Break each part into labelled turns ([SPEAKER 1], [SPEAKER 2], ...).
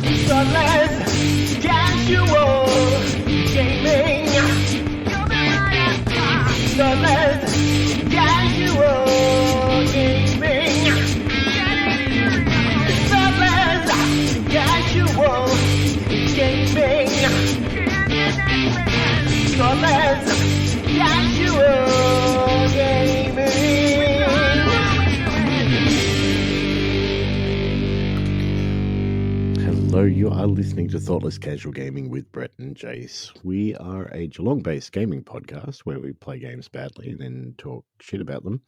[SPEAKER 1] So let's casual gaming. So let's casual gaming. So let's casual gaming. So let's casual gaming.
[SPEAKER 2] Hello, you are listening to Thoughtless Casual Gaming with Brett and Jace. We are a Geelong-based gaming podcast where we play games badly and then talk shit about them.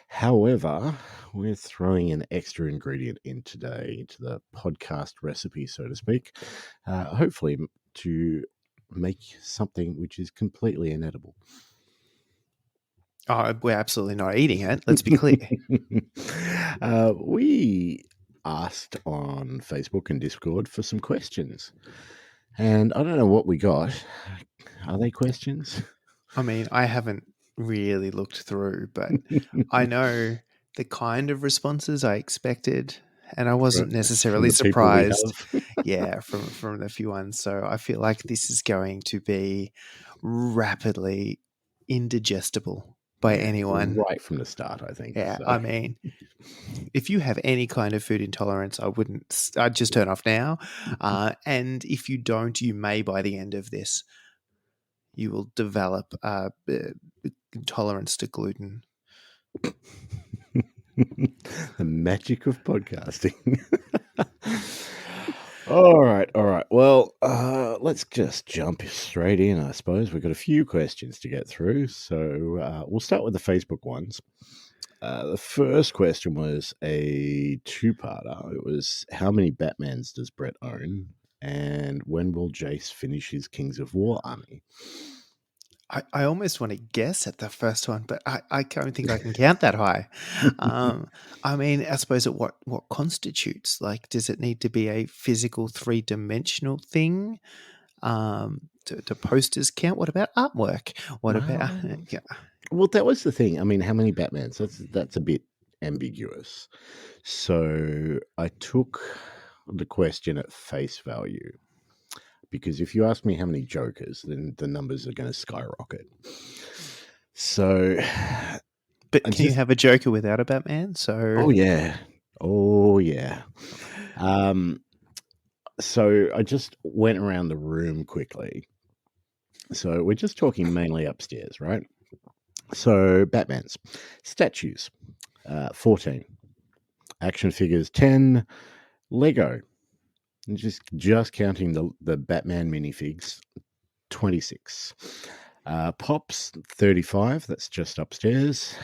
[SPEAKER 2] However, we're throwing an extra ingredient in today to the podcast recipe, so to speak, hopefully to make something which is completely inedible.
[SPEAKER 3] Oh, we're absolutely not eating it. Let's be clear.
[SPEAKER 2] We asked on Facebook and Discord for some questions, and I don't know what we got. Are they questions?
[SPEAKER 3] I mean, I haven't really looked through, but I know the kind of responses I expected, and I wasn't necessarily
[SPEAKER 2] From the people we
[SPEAKER 3] surprised.
[SPEAKER 2] have.
[SPEAKER 3] Yeah, from the few ones. So I feel like this is going to be rapidly indigestible by
[SPEAKER 2] Yeah,
[SPEAKER 3] anyone.
[SPEAKER 2] right from the start, I think.
[SPEAKER 3] Yeah,
[SPEAKER 2] so.
[SPEAKER 3] I mean, if you have any kind of food intolerance, I'd just turn off now. And if you don't, you may by the end of this, you will develop intolerance to gluten.
[SPEAKER 2] The magic of podcasting. All right. Well, let's just jump straight in, I suppose. We've got a few questions to get through, so we'll start with the Facebook ones. The first question was a two-parter. It was, how many Batmans does Brett own? And when will Jace finish his Kings of War army?
[SPEAKER 3] I almost want to guess at the first one, but I don't think I can count that high. I mean, I suppose what constitutes, like, does it need to be a physical 3-dimensional thing? Do posters count? What about artwork? What about... Yeah.
[SPEAKER 2] Well, that was the thing. I mean, how many Batmans? That's a bit ambiguous. So I took the question at face value, because if you ask me how many Jokers, then the numbers are going to skyrocket. So,
[SPEAKER 3] but can you have a Joker without a Batman? So,
[SPEAKER 2] oh yeah. So I just went around the room quickly. So we're just talking mainly upstairs, right? So Batmans, statues, 14, action figures, 10, Lego, just counting the Batman minifigs, 26, pops, 35. That's just upstairs.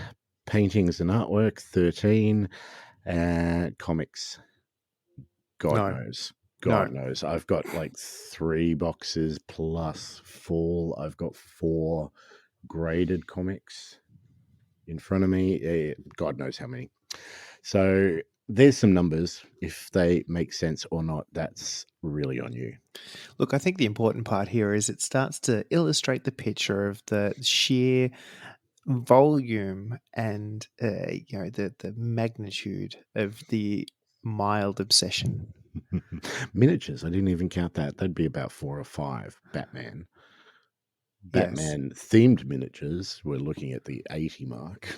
[SPEAKER 2] Paintings and artwork, 13, and comics. God knows. I've got like 3 boxes plus Fall. I've got 4 graded comics in front of me. God knows how many. So there's some numbers. If they make sense or not, that's really on you.
[SPEAKER 3] Look, I think the important part here is it starts to illustrate the picture of the sheer volume and the magnitude of the mild obsession.
[SPEAKER 2] Miniatures, I didn't even count that. That'd be about 4 or 5 Batman themed miniatures. We're looking at the 80 mark.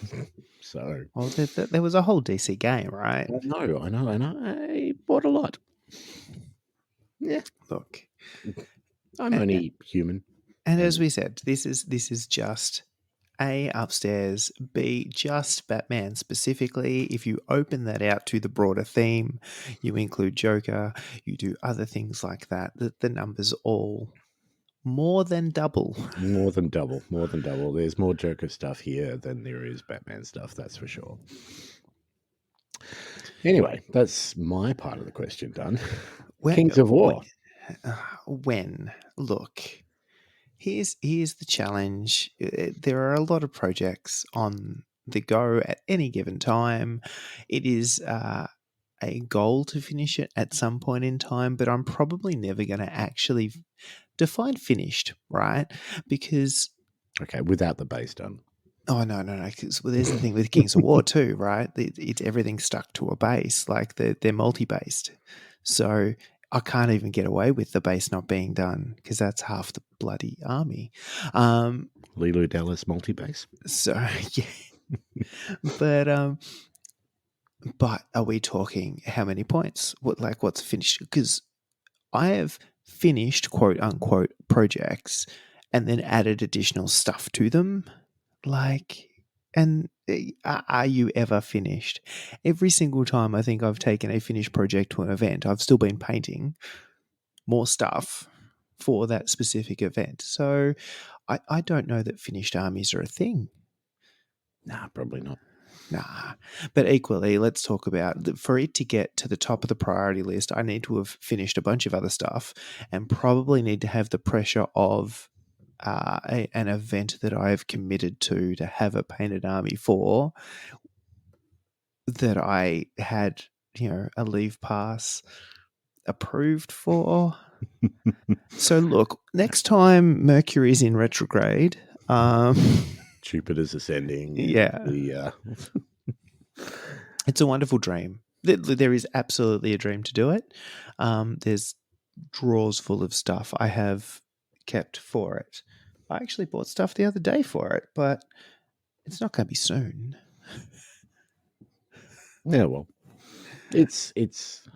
[SPEAKER 2] So,
[SPEAKER 3] well, there was a whole DC game, right?
[SPEAKER 2] I know. I bought a lot. Yeah,
[SPEAKER 3] look,
[SPEAKER 2] I'm only human.
[SPEAKER 3] And as we said, this is just A, upstairs, B, just Batman specifically. If you open that out to the broader theme, you include Joker, you do other things like that, the numbers all more than double.
[SPEAKER 2] More than double. There's more Joker stuff here than there is Batman stuff, that's for sure. Anyway, that's my part of the question done. Kings of War.
[SPEAKER 3] When? Look, here's the challenge. There are a lot of projects on the go at any given time. It is a goal to finish it at some point in time, but I'm probably never going to actually define finished, right? Because...
[SPEAKER 2] Okay, without the base done.
[SPEAKER 3] Oh, no. Well, there's the thing with Kings of War too, right? It's everything stuck to a base. Like they're multi-based. So I can't even get away with the base not being done because that's half the bloody army. Um,
[SPEAKER 2] Lilu Dallas multi-base.
[SPEAKER 3] so yeah, but are we talking how many points? What's finished? Because I have finished quote unquote projects and then added additional stuff to them. Are you ever finished? Every single time I think I've taken a finished project to an event, I've still been painting more stuff for that specific event. So I don't know that finished armies are a thing.
[SPEAKER 2] Nah, probably not.
[SPEAKER 3] Nah. But equally, let's talk about for it to get to the top of the priority list, I need to have finished a bunch of other stuff and probably need to have the pressure of an event that I've committed to have a painted army for that I had, a leave pass approved for. So look, next time Mercury's in retrograde,
[SPEAKER 2] Jupiter's ascending.
[SPEAKER 3] yeah, it's a wonderful dream. There is absolutely a dream to do it. There's drawers full of stuff I have kept for it. I actually bought stuff the other day for it, but it's not going to be soon.
[SPEAKER 2] Yeah, well, it's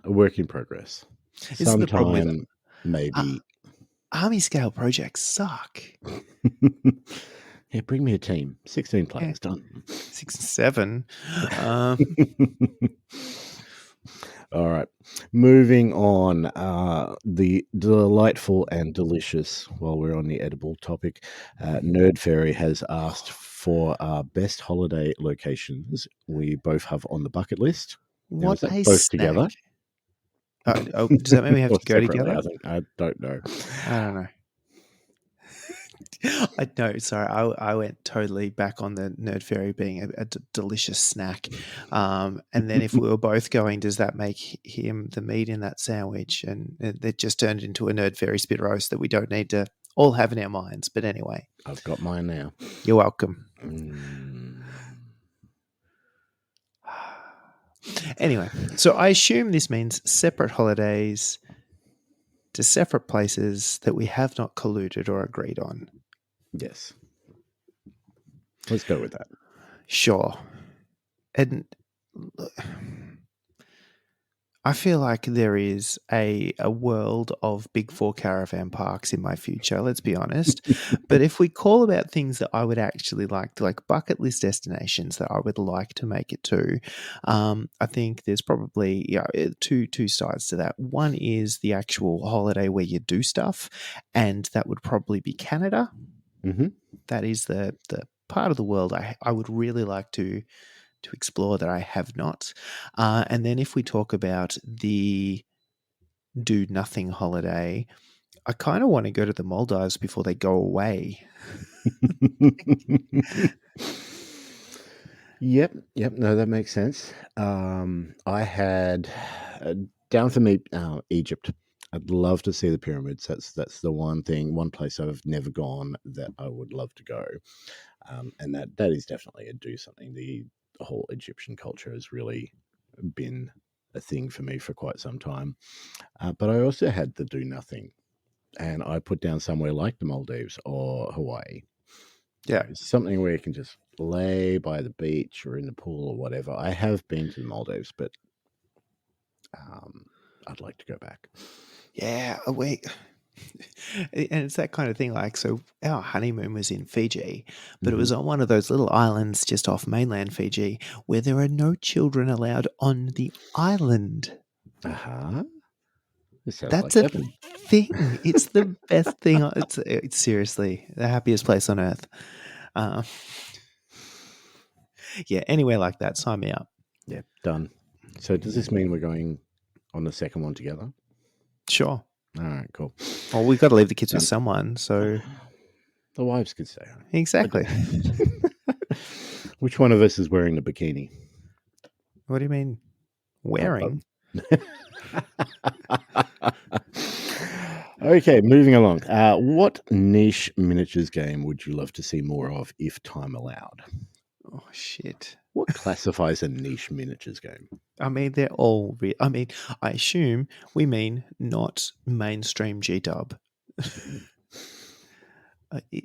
[SPEAKER 2] a work in progress.
[SPEAKER 3] This is the problem with
[SPEAKER 2] Sometime maybe.
[SPEAKER 3] Army scale projects suck.
[SPEAKER 2] Yeah, bring me a team. 16 players, done.
[SPEAKER 3] 6 and 7.
[SPEAKER 2] All right. Moving on. The delightful and delicious, while we're on the edible topic, Nerd Fairy has asked for our best holiday locations we both have on the bucket list. Now,
[SPEAKER 3] What
[SPEAKER 2] is that
[SPEAKER 3] a
[SPEAKER 2] both
[SPEAKER 3] snack.
[SPEAKER 2] together?
[SPEAKER 3] Does that mean we have
[SPEAKER 2] Or
[SPEAKER 3] to go
[SPEAKER 2] separately?
[SPEAKER 3] together?
[SPEAKER 2] I don't know.
[SPEAKER 3] I don't know. I went totally back on the Nerd Fairy being a delicious snack. And then if we were both going, does that make him the meat in that sandwich? And it just turned into a Nerd Fairy spit roast that we don't need to all have in our minds. But anyway.
[SPEAKER 2] I've got mine now.
[SPEAKER 3] You're welcome. Anyway, so I assume this means separate holidays to separate places that we have not colluded or agreed on.
[SPEAKER 2] Yes. Let's go with that.
[SPEAKER 3] Sure. And I feel like there is a world of big 4 caravan parks in my future, let's be honest. But if we call about things that I would actually like bucket list destinations that I would like to make it to, I think there's probably two sides to that. One is the actual holiday where you do stuff, and that would probably be Canada.
[SPEAKER 2] Mm-hmm.
[SPEAKER 3] That is the part of the world I would really like to explore that I have not. And then if we talk about the do nothing holiday, I kind of want to go to the Maldives before they go away.
[SPEAKER 2] Yep. No, that makes sense. I had down for me Egypt. I'd love to see the pyramids. That's the one place I've never gone that I would love to go. And that is definitely a do something. The whole Egyptian culture has really been a thing for me for quite some time. But I also had the do nothing, and I put down somewhere like the Maldives or Hawaii.
[SPEAKER 3] Yeah.
[SPEAKER 2] Something where you can just lay by the beach or in the pool or whatever. I have been to the Maldives, but I'd like to go back.
[SPEAKER 3] Yeah, wait. And it's that kind of thing. So our honeymoon was in Fiji, but it was on one of those little islands just off mainland Fiji where there are no children allowed on the island.
[SPEAKER 2] Uh-huh.
[SPEAKER 3] That's a thing. It's the best thing. It's seriously the happiest place on earth. Yeah, anywhere like that, sign me up.
[SPEAKER 2] Yeah, done. So does this mean we're going on the second one together?
[SPEAKER 3] Sure.
[SPEAKER 2] All right, cool.
[SPEAKER 3] Well, we've got to leave the kids with someone, so
[SPEAKER 2] the wives could stay home.
[SPEAKER 3] Exactly.
[SPEAKER 2] Which one of us is wearing the bikini?
[SPEAKER 3] What do you mean? Wearing?
[SPEAKER 2] Okay, moving along. What niche miniatures game would you love to see more of if time allowed?
[SPEAKER 3] Oh, shit.
[SPEAKER 2] What classifies a niche miniatures game?
[SPEAKER 3] I mean, they're all. I assume we mean not mainstream G-dub.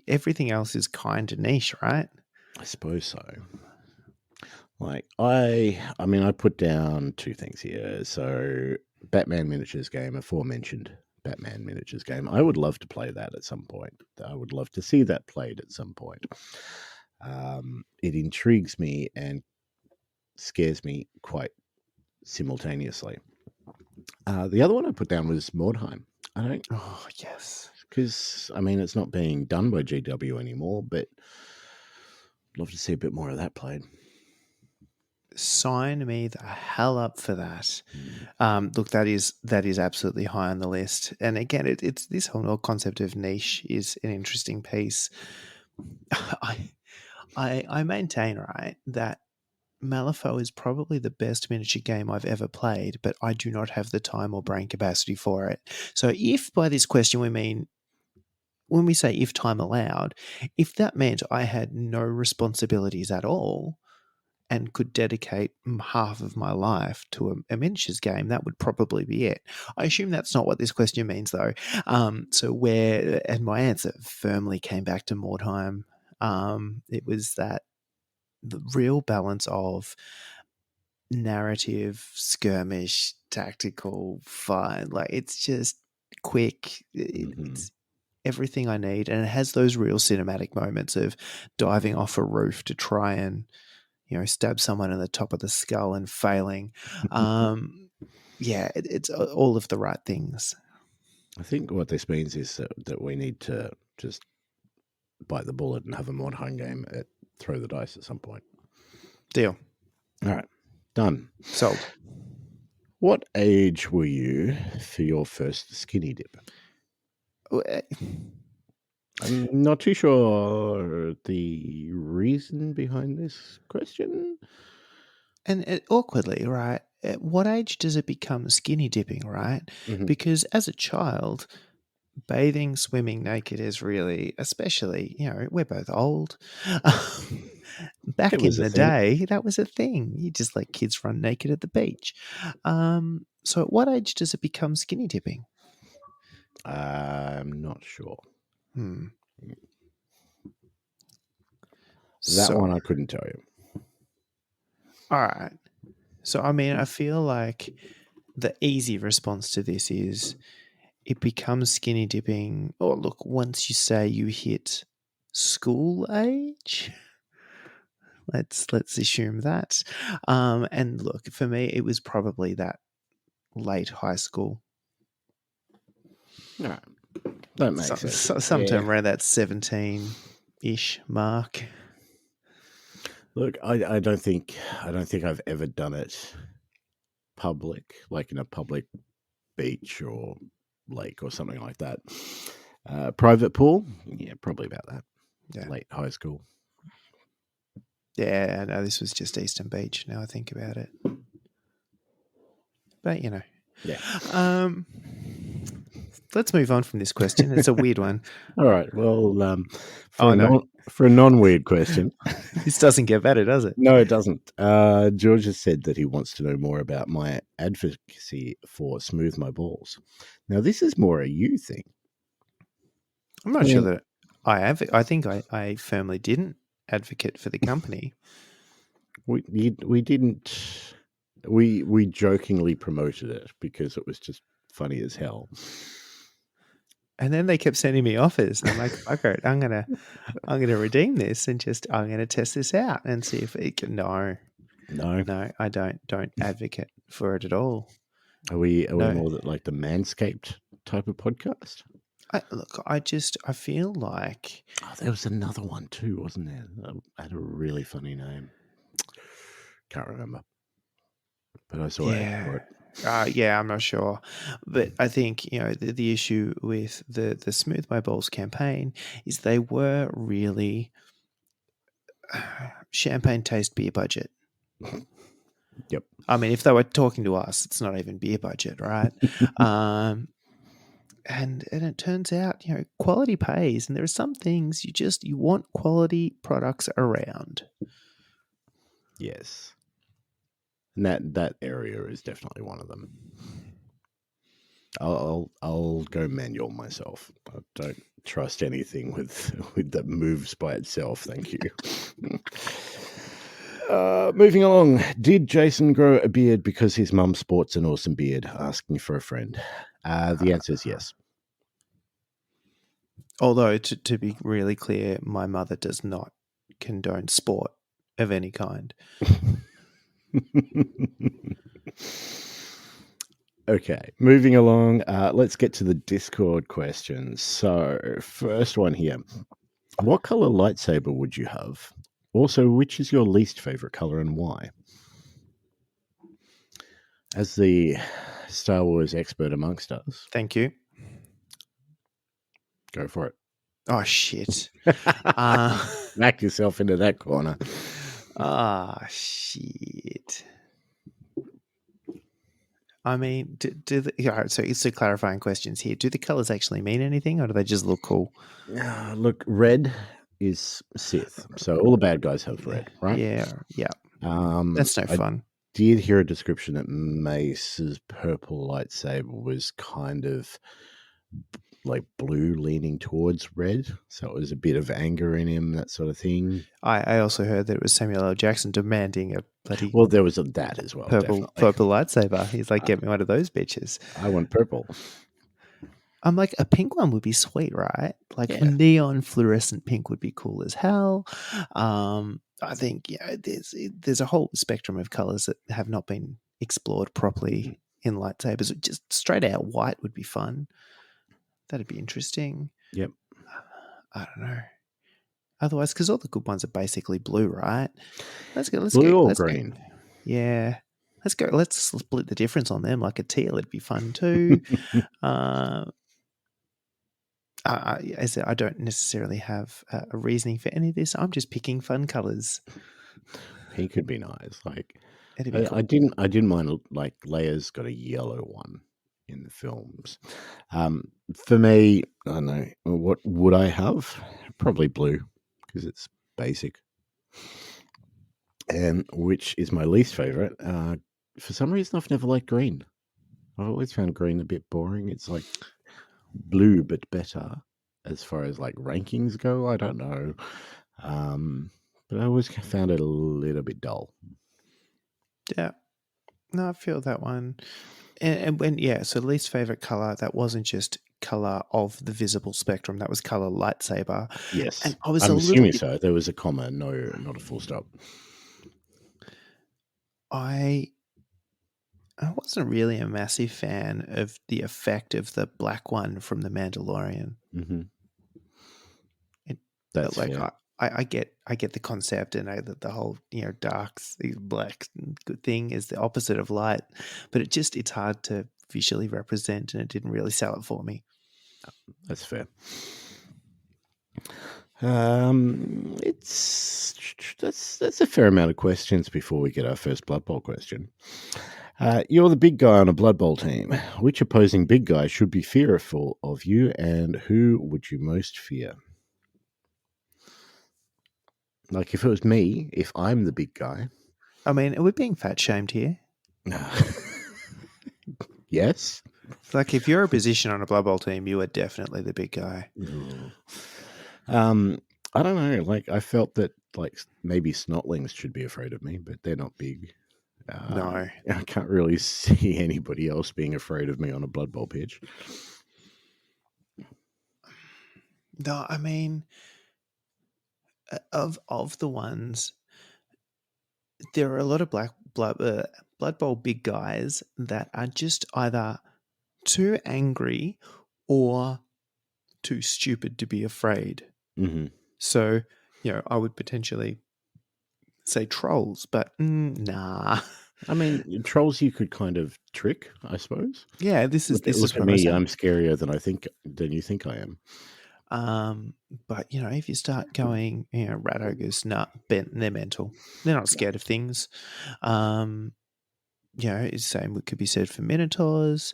[SPEAKER 3] Everything else is kind of niche, right?
[SPEAKER 2] I suppose so. Like I mean, I put down two things here. So, Batman miniatures game, aforementioned Batman miniatures game. I would love to play that at some point. I would love to see that played at some point. It intrigues me and scares me quite simultaneously. The other one I put down was Mordheim. I don't,
[SPEAKER 3] Oh, yes.
[SPEAKER 2] because I mean, it's not being done by GW anymore, but I'd love to see a bit more of that played.
[SPEAKER 3] Sign me the hell up for that. Look, that is absolutely high on the list. And again, it's this whole concept of niche is an interesting piece. I maintain, right, that Malifaux is probably the best miniature game I've ever played, but I do not have the time or brain capacity for it. So if by this question we mean, when we say if time allowed, if that meant I had no responsibilities at all and could dedicate half of my life to a miniatures game, that would probably be it. I assume that's not what this question means, though. And my answer firmly came back to Mordheim. It was that the real balance of narrative, skirmish, tactical, fun. Like, it's just quick. It's everything I need, and it has those real cinematic moments of diving off a roof to try and stab someone in the top of the skull and failing. It's all of the right things.
[SPEAKER 2] I think what this means is that we need to just bite the bullet and have a Mordheim game at Throw the Dice at some point.
[SPEAKER 3] Deal.
[SPEAKER 2] All right. Done.
[SPEAKER 3] Sold.
[SPEAKER 2] What age were you for your first skinny dip? I'm not too sure the reason behind this question.
[SPEAKER 3] And awkwardly, right? At what age does it become skinny dipping, right?
[SPEAKER 2] Mhm.
[SPEAKER 3] Because as a child, bathing, swimming naked is really, especially, we're both old. Back
[SPEAKER 2] It
[SPEAKER 3] in
[SPEAKER 2] was a
[SPEAKER 3] the
[SPEAKER 2] thing.
[SPEAKER 3] day, that was a thing. You just let kids run naked at the beach. So at what age does it become skinny dipping?
[SPEAKER 2] I'm not sure. That one I couldn't tell you.
[SPEAKER 3] All right. So, I mean, I feel like the easy response to this is it becomes skinny dipping. Oh, look, once you say you hit school age, let's assume that. And look, for me, it was probably that late high school.
[SPEAKER 2] All right. That makes sense.
[SPEAKER 3] Sometime around that 17-ish mark.
[SPEAKER 2] Look, I don't think I've ever done it public, like in a public beach or lake or something like that. Private pool, yeah, probably about that.
[SPEAKER 3] Yeah.
[SPEAKER 2] Late high school.
[SPEAKER 3] Yeah, no, this was just Eastern Beach. Now I think about it, but
[SPEAKER 2] Yeah.
[SPEAKER 3] Let's move on from this question. It's a weird one.
[SPEAKER 2] All right. Well, for a non-weird question,
[SPEAKER 3] This doesn't get better, does it?
[SPEAKER 2] no, it doesn't. George has said that he wants to know more about my advocacy for Smooth My Balls. Now, this is more a you thing.
[SPEAKER 3] I'm not sure that I have. I think I firmly didn't advocate for the company.
[SPEAKER 2] We didn't. We jokingly promoted it because it was just funny as hell.
[SPEAKER 3] And then they kept sending me offers. And I'm like, okay, I'm gonna redeem this and I'm gonna test this out and see if it can. No, I don't advocate for it at all.
[SPEAKER 2] Are we more like the Manscaped type of podcast?
[SPEAKER 3] I feel like
[SPEAKER 2] there was another one too, wasn't there? That had a really funny name. Can't remember, but I saw it for it.
[SPEAKER 3] I'm not sure, but I think the issue with the Smooth My Balls campaign is they were really champagne taste beer budget.
[SPEAKER 2] Yep.
[SPEAKER 3] I mean, if they were talking to us, it's not even beer budget, right? And it turns out, quality pays, and there are some things you want quality products around.
[SPEAKER 2] Yes. And that area is definitely one of them. I'll go manual myself. I don't trust anything with that moves by itself. Thank you. Moving along. Did Jason grow a beard because his mum sports an awesome beard? Asking for a friend. The answer is yes.
[SPEAKER 3] Although, to be really clear, my mother does not condone sport of any kind.
[SPEAKER 2] Okay, moving along. Let's get to the Discord questions. So, first one here. What color lightsaber would you have? Also, which is your least favorite color and why? As the Star Wars expert amongst us,
[SPEAKER 3] Thank you.
[SPEAKER 2] go for it.
[SPEAKER 3] Oh, shit.
[SPEAKER 2] Back yourself into that corner.
[SPEAKER 3] Shit. I mean, so it's the clarifying questions here. Do the colors actually mean anything, or do they just look cool?
[SPEAKER 2] Look, red is Sith, so all the bad guys have red, right?
[SPEAKER 3] Yeah. That's no
[SPEAKER 2] I
[SPEAKER 3] fun.
[SPEAKER 2] did hear a description that Mace's purple lightsaber was kind of like blue leaning towards red, so it was a bit of anger in him, that sort of thing.
[SPEAKER 3] I also heard that it was Samuel L. Jackson demanding a bloody
[SPEAKER 2] Well, there was that as well.
[SPEAKER 3] purple lightsaber. He's like, get me one of those bitches.
[SPEAKER 2] I want purple.
[SPEAKER 3] I'm like, a pink one would be sweet, right? Like
[SPEAKER 2] Yeah.
[SPEAKER 3] a neon fluorescent pink would be cool as hell. I think there's a whole spectrum of colors that have not been explored properly in lightsabers. Just straight out white would be fun. That'd be interesting.
[SPEAKER 2] Yep.
[SPEAKER 3] I don't know. Otherwise, because all the good ones are basically blue, right? Let's
[SPEAKER 2] Blue or green?
[SPEAKER 3] Yeah. Let's split the difference on them. Like a teal, it'd be fun too. I said I don't necessarily have a reasoning for any of this. I'm just picking fun colors.
[SPEAKER 2] He could be nice. Like
[SPEAKER 3] It'd be cool.
[SPEAKER 2] I didn't mind. Like Leia's got a yellow one in the films. For me, I don't know what would I have. Probably blue because it's basic. And which is my least favorite. For some reason, I've never liked green. I've always found green a bit boring. It's like blue, but better as far as like rankings go. I don't know. But I always found it a little bit dull.
[SPEAKER 3] Yeah. No, I feel that one. And so least favorite color, that wasn't just color of the visible spectrum, that was color lightsaber.
[SPEAKER 2] Yes.
[SPEAKER 3] And I was
[SPEAKER 2] I'm assuming so. There was a comma, no, not a full stop.
[SPEAKER 3] I wasn't really a massive fan of the effect of the black one from The Mandalorian.
[SPEAKER 2] Mm-hmm.
[SPEAKER 3] That's like fair. I get the concept, and that the whole dark black good thing is the opposite of light, but it's hard to visually represent, and it didn't really sell it for me.
[SPEAKER 2] That's fair. That's a fair amount of questions before we get our first Blood Bowl question. You're the big guy on a Blood Bowl team. Which opposing big guy should be fearful of you, and who would you most fear? Like if it was me, if I'm the big guy.
[SPEAKER 3] I mean, are we being fat shamed here?
[SPEAKER 2] Yes.
[SPEAKER 3] Like if you're a position on a Blood Bowl team, you are definitely the big guy.
[SPEAKER 2] I don't know. Like I felt that like maybe snotlings should be afraid of me, but they're not big.
[SPEAKER 3] No.
[SPEAKER 2] I can't really see anybody else being afraid of me on a Blood Bowl pitch.
[SPEAKER 3] No, I mean, of the ones, there are a lot of Blood Bowl big guys that are just either too angry or too stupid to be afraid.
[SPEAKER 2] Mm-hmm.
[SPEAKER 3] So, I would potentially say trolls, but nah.
[SPEAKER 2] I mean, trolls you could kind of trick, I suppose.
[SPEAKER 3] Yeah, this is
[SPEAKER 2] look at me. I'm scarier than you think I am.
[SPEAKER 3] But if you start going, rat ogres, they're mental. They're not scared of things. Same could be said for minotaurs.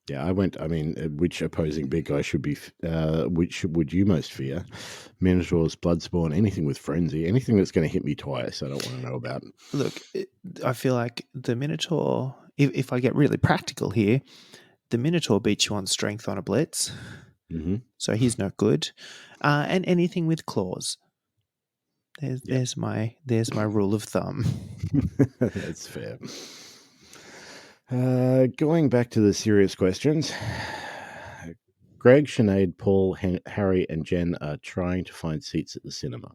[SPEAKER 2] Yeah, I went. I mean, which opposing big guy should be? Which would you most fear? Minotaurs, Bloodspawn, anything with frenzy, anything that's going to hit me twice. I don't want to know about.
[SPEAKER 3] Look, I feel like the Minotaur, if I get really practical here, the Minotaur beats you on strength on a blitz,
[SPEAKER 2] Mm-hmm.
[SPEAKER 3] so he's not good. And anything with claws. There's my rule of thumb.
[SPEAKER 2] That's fair. Going back to the serious questions. Greg, Sinead, Paul, Harry, and Jen are trying to find seats at the cinema.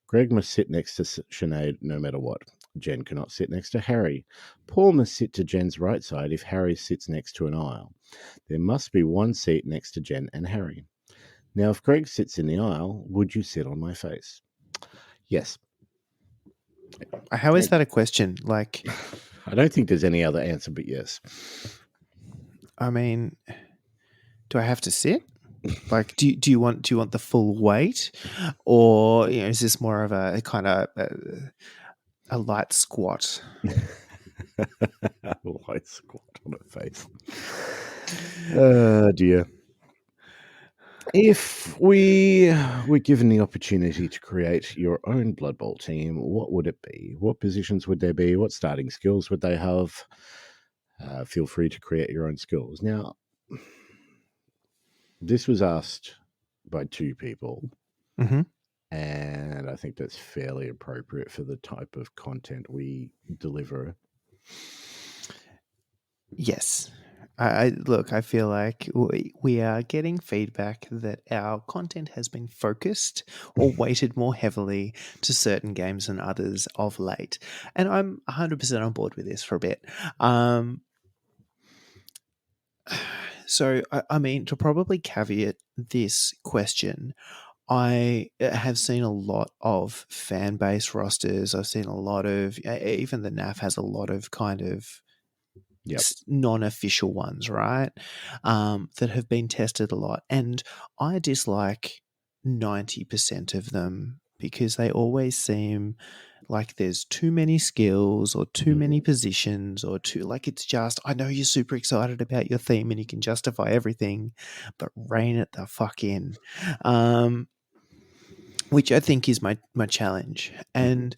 [SPEAKER 2] Greg must sit next to Sinead no matter what. Jen cannot sit next to Harry. Paul must sit to Jen's right side if Harry sits next to an aisle. There must be one seat next to Jen and Harry. Now, if Greg sits in the aisle, would you sit on my face? Yes.
[SPEAKER 3] How is that a question? Like,
[SPEAKER 2] I don't think there's any other answer but yes.
[SPEAKER 3] I mean, do I have to sit? Like, do you want the full weight, or is this more of a kind of a light squat?
[SPEAKER 2] Light squat on her face. Oh dear. If we were given the opportunity to create your own Blood Bowl team, what would it be? What positions would there be? What starting skills would they have? Feel free to create your own skills. Now, this was asked by two people,
[SPEAKER 3] Mm-hmm.
[SPEAKER 2] and I think that's fairly appropriate for the type of content we deliver.
[SPEAKER 3] Yes. I feel like we are getting feedback that our content has been focused or weighted more heavily to certain games than others of late. And I'm 100% on board with this for a bit. So, I mean, to probably caveat this question, I have seen a lot of fan base rosters. I've seen a lot of, even the NAF has a lot of kind of
[SPEAKER 2] Yep.
[SPEAKER 3] non-official ones, right? That have been tested a lot. And I dislike 90% of them because they always seem like there's too many skills or too many positions or too, like, it's just, I know you're super excited about your theme and you can justify everything, but rein it the fuck in. Which I think is my challenge. And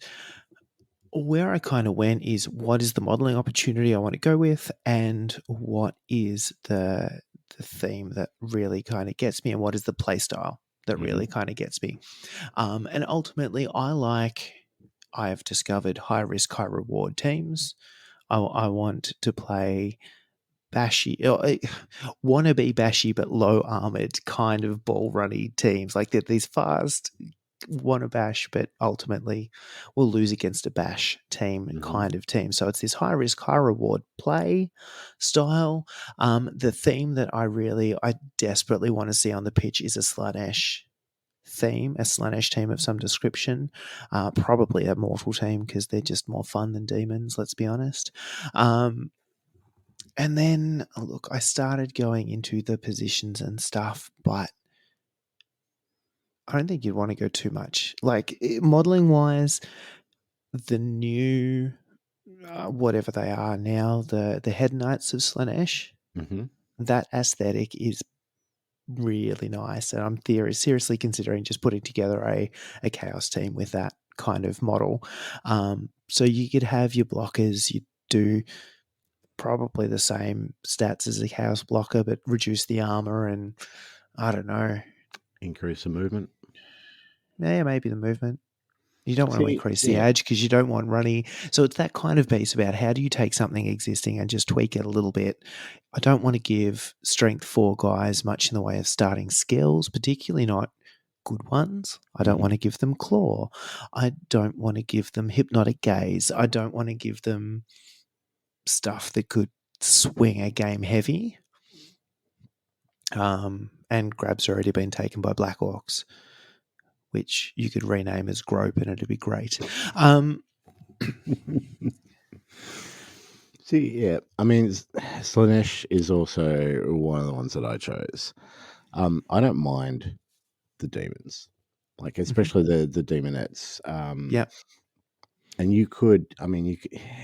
[SPEAKER 3] where I kind of went is, what is the modeling opportunity I want to go with, and what is the theme that really kind of gets me, and what is the play style that really kind of gets me. And ultimately, I have discovered high risk, high reward teams. I want to play bashy, wannabe bashy but low armored kind of ball runny teams, like these fast want to bash but ultimately will lose against a bash team kind of team. So it's this high risk, high reward play style. The theme that I desperately want to see on the pitch is a Slaanesh theme, a Slaanesh team of some description, probably a mortal team because they're just more fun than demons, let's be honest. And then, look, I started going into the positions and stuff, but I don't think you'd want to go too much. Like, modeling wise, the new, whatever they are now, the Head Knights of Slaanesh, that aesthetic is really nice. And I'm seriously considering just putting together a Chaos team with that kind of model. So you could have your blockers, you do probably the same stats as a Chaos blocker, but reduce the armor and, I don't know,
[SPEAKER 2] Increase the movement.
[SPEAKER 3] Yeah, maybe the movement. You don't want to increase the edge because you don't want runny. So it's that kind of piece about how do you take something existing and just tweak it a little bit. I don't want to give strength 4 guys much in the way of starting skills, particularly not good ones. I don't want to give them claw. I don't want to give them hypnotic gaze. I don't want to give them stuff that could swing a game heavy. And grab's already been taken by Black Orcs, which you could rename as Grope and it'd be great.
[SPEAKER 2] See, yeah, I mean, Slaanesh is also one of the ones that I chose. I don't mind the demons, like especially the demonettes.
[SPEAKER 3] Yeah.
[SPEAKER 2] And you could, I mean,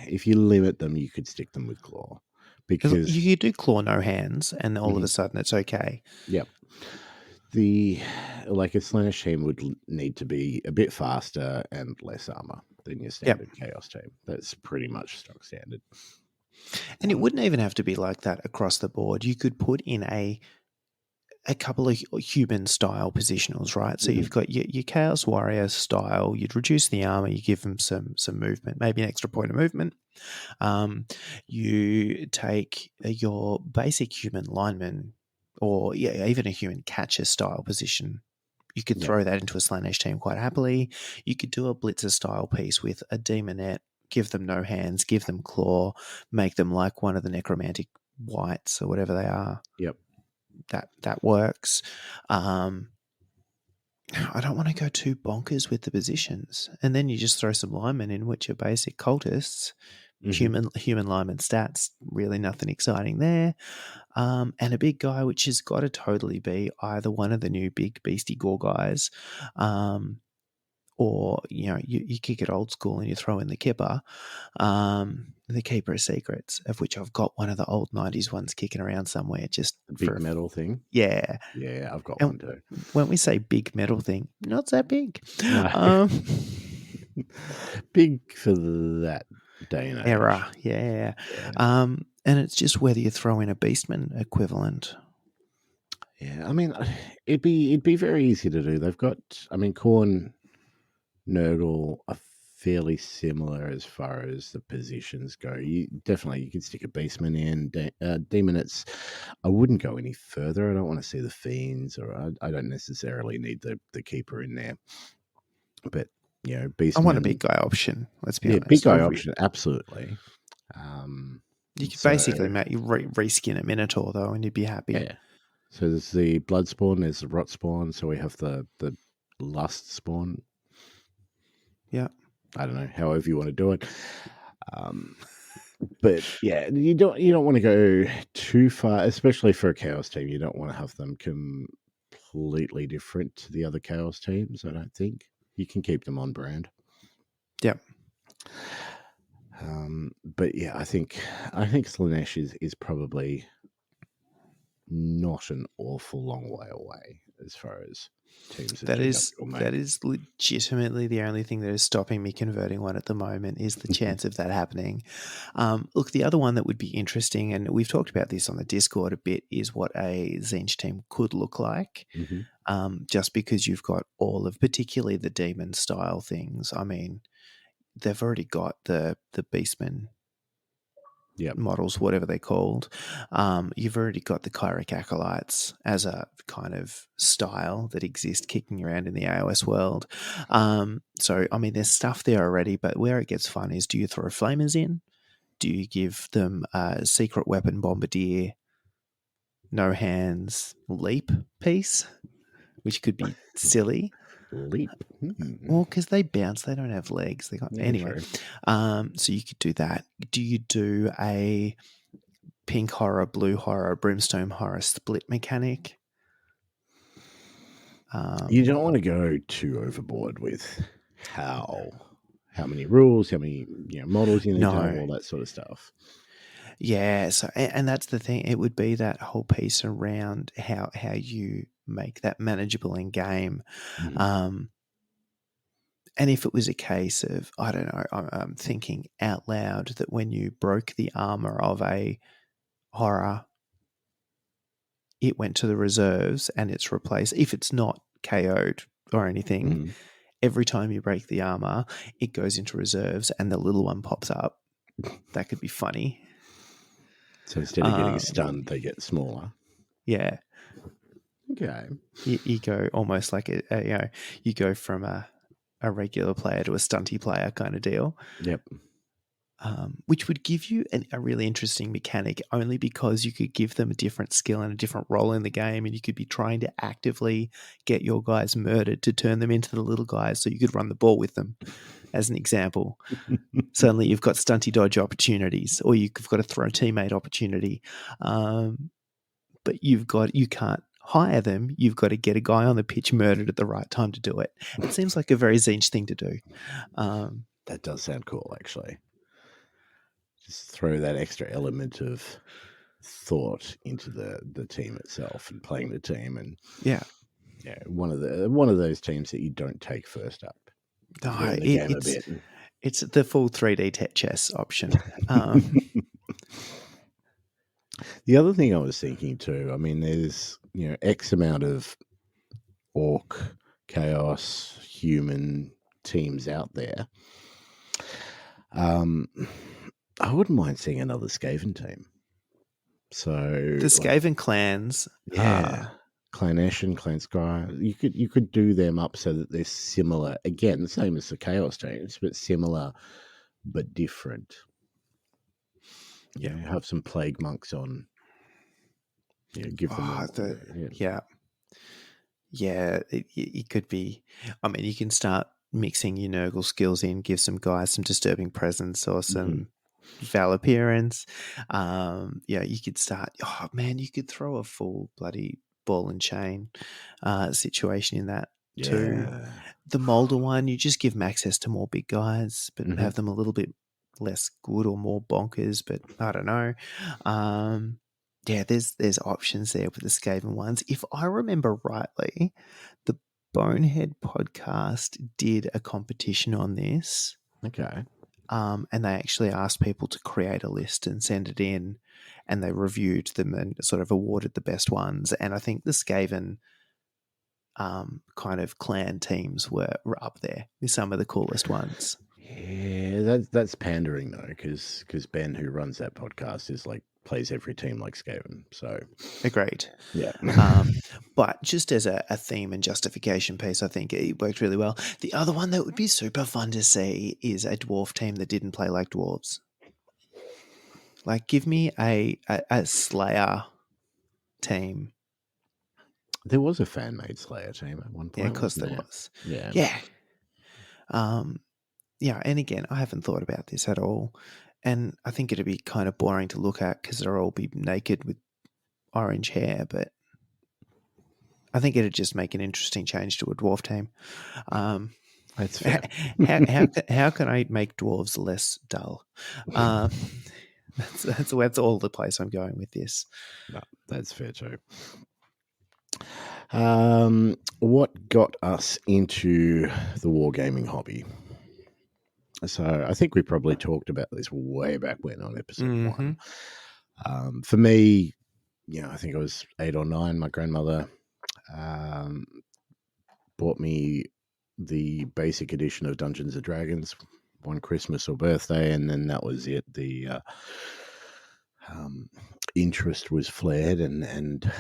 [SPEAKER 2] if you limit them, you could stick them with claw, because
[SPEAKER 3] You could do claw no hands, and all of a sudden it's okay.
[SPEAKER 2] yep, like a slash team would need to be a bit faster and less armor than your standard chaos team. That's pretty much stock standard.
[SPEAKER 3] And it wouldn't even have to be like that across the board. You could put in a couple of human style positionals, right? So you've got your Chaos Warrior style. You'd reduce the armor. You give them some movement, maybe an extra point of movement. You take your basic human lineman, or even a human catcher style position. You could throw that into a Slanesh team quite happily. You could do a Blitzer style piece with a Demonette, give them no hands, give them claw, make them like one of the necromantic whites or whatever they are.
[SPEAKER 2] Yep.
[SPEAKER 3] That works. I don't want to go too bonkers with the positions. And then you just throw some linemen in, which are basic cultists. Human lineman stats, really nothing exciting there. And a big guy, which has got to totally be either one of the new big beastie gore guys, or you kick it old school and you throw in the Kipper, the Keeper of Secrets, of which I've got one of the old 90s ones kicking around somewhere. Just
[SPEAKER 2] the big metal thing.
[SPEAKER 3] Yeah.
[SPEAKER 2] Yeah, I've got one too.
[SPEAKER 3] When we say big metal thing, not that big.
[SPEAKER 2] No. Big for that day and age.
[SPEAKER 3] Era, yeah. And it's just whether you throw in a Beastman equivalent.
[SPEAKER 2] Yeah, I mean, it'd be very easy to do. They've got, Khorne, Nurgle are fairly similar as far as the positions go. You can stick a Beastman in. Demonettes, I wouldn't go any further. I don't want to see the Fiends, or I don't necessarily need the Keeper in there. But Beastman.
[SPEAKER 3] I want a big guy option. Let's be honest.
[SPEAKER 2] Yeah, big guy option, absolutely.
[SPEAKER 3] You could basically reskin a Minotaur though, and you'd be happy.
[SPEAKER 2] Yeah. So there's the Blood Spawn, there's the Rot Spawn, so we have the Lust Spawn.
[SPEAKER 3] Yeah.
[SPEAKER 2] I don't know, however you want to do it. But yeah, you don't want to go too far, especially for a Chaos team. You don't want to have them completely different to the other Chaos teams, I don't think. You can keep them on brand.
[SPEAKER 3] Yep.
[SPEAKER 2] But yeah, I think Slanesh is probably not an awful long way away as far as teams.
[SPEAKER 3] That is legitimately the only thing that is stopping me converting one at the moment is the chance of that happening. Look, the other one that would be interesting, and we've talked about this on the Discord a bit, is what a Tzeentch team could look like. Just because you've got all of, particularly the demon style things. I mean, they've already got the Beastmen models, whatever they're called. You've already got the Kyric Acolytes as a kind of style that exists kicking around in the AOS world. So, I mean, there's stuff there already, but where it gets fun is, do you throw Flamers in? Do you give them a secret weapon bombardier, no hands, leap piece, which could be silly?
[SPEAKER 2] Leap.
[SPEAKER 3] Well, because they bounce, they don't have legs. They got anyway. So you could do that. Do you do a pink horror, blue horror, brimstone horror split mechanic?
[SPEAKER 2] You don't want to go too overboard with how many rules, how many models you need to have, all that sort of stuff.
[SPEAKER 3] Yeah, so and that's the thing. It would be that whole piece around how you make that manageable in game. And if it was a case of, I don't know, I'm thinking out loud that when you broke the armor of a horror, it went to the reserves and it's replaced. If it's not KO'd or anything, every time you break the armor, it goes into reserves and the little one pops up. That could be funny.
[SPEAKER 2] So instead of getting stunned, they get smaller.
[SPEAKER 3] Yeah.
[SPEAKER 2] Okay.
[SPEAKER 3] You go almost like you go from a regular player to a stunty player kind of deal.
[SPEAKER 2] Yep.
[SPEAKER 3] Which would give you a really interesting mechanic, only because you could give them a different skill and a different role in the game, and you could be trying to actively get your guys murdered to turn them into the little guys so you could run the ball with them, as an example. Suddenly you've got stunty dodge opportunities, or you've got a throw teammate opportunity. But you can't hire them. You've got to get a guy on the pitch murdered at the right time to do it. It seems like a very Tzeentch thing to do.
[SPEAKER 2] That does sound cool, actually. just throw that extra element of thought into the team itself and playing the team. And
[SPEAKER 3] Yeah.
[SPEAKER 2] one of those teams that you don't take first up.
[SPEAKER 3] No,
[SPEAKER 2] Learn the game a bit.
[SPEAKER 3] it's the full 3D chess option.
[SPEAKER 2] The other thing I was thinking too, I mean, there's X amount of orc, chaos, human teams out there. I wouldn't mind seeing another Skaven team. So
[SPEAKER 3] the Skaven clans,
[SPEAKER 2] Clan Ash and Clan Sky, you could do them up so that they're similar. Again, the same as the chaos teams, but similar but different. Have some plague monks on. Give them.
[SPEAKER 3] It could be. I mean, you can start mixing your Nurgle skills in, give some guys some disturbing presence or some foul appearance. You could start. Oh man, you could throw a full bloody ball and chain situation in that too. The Molder one, you just give them access to more big guys, but have them a little bit less good or more bonkers. But I don't know. There's options there with the Skaven ones. If I remember rightly, the Bonehead podcast did a competition on this.
[SPEAKER 2] Okay.
[SPEAKER 3] And they actually asked people to create a list and send it in, and they reviewed them and sort of awarded the best ones. And I think the Skaven kind of clan teams were up there with some of the coolest ones.
[SPEAKER 2] Yeah, that's pandering though, because Ben, who runs that podcast, is plays every team like Skaven. So
[SPEAKER 3] agreed.
[SPEAKER 2] Yeah.
[SPEAKER 3] But just as a theme and justification piece, I think it worked really well. The other one that would be super fun to see is a dwarf team that didn't play like dwarves. Give me a Slayer team.
[SPEAKER 2] There was a fan-made Slayer team at one point.
[SPEAKER 3] Yeah, of course there was.
[SPEAKER 2] Yeah.
[SPEAKER 3] Yeah, and again, I haven't thought about this at all. And I think it'd be kind of boring to look at because they'll all be naked with orange hair, but I think it'd just make an interesting change to a dwarf team.
[SPEAKER 2] That's fair.
[SPEAKER 3] How can I make dwarves less dull? That's all the place I'm going with this.
[SPEAKER 2] No, that's fair too. What got us into the wargaming hobby? So I think we probably talked about this way back when on episode 1. For me, I think I was 8 or 9. My grandmother bought me the basic edition of Dungeons and Dragons one Christmas or birthday, and then that was it. The interest was flared, and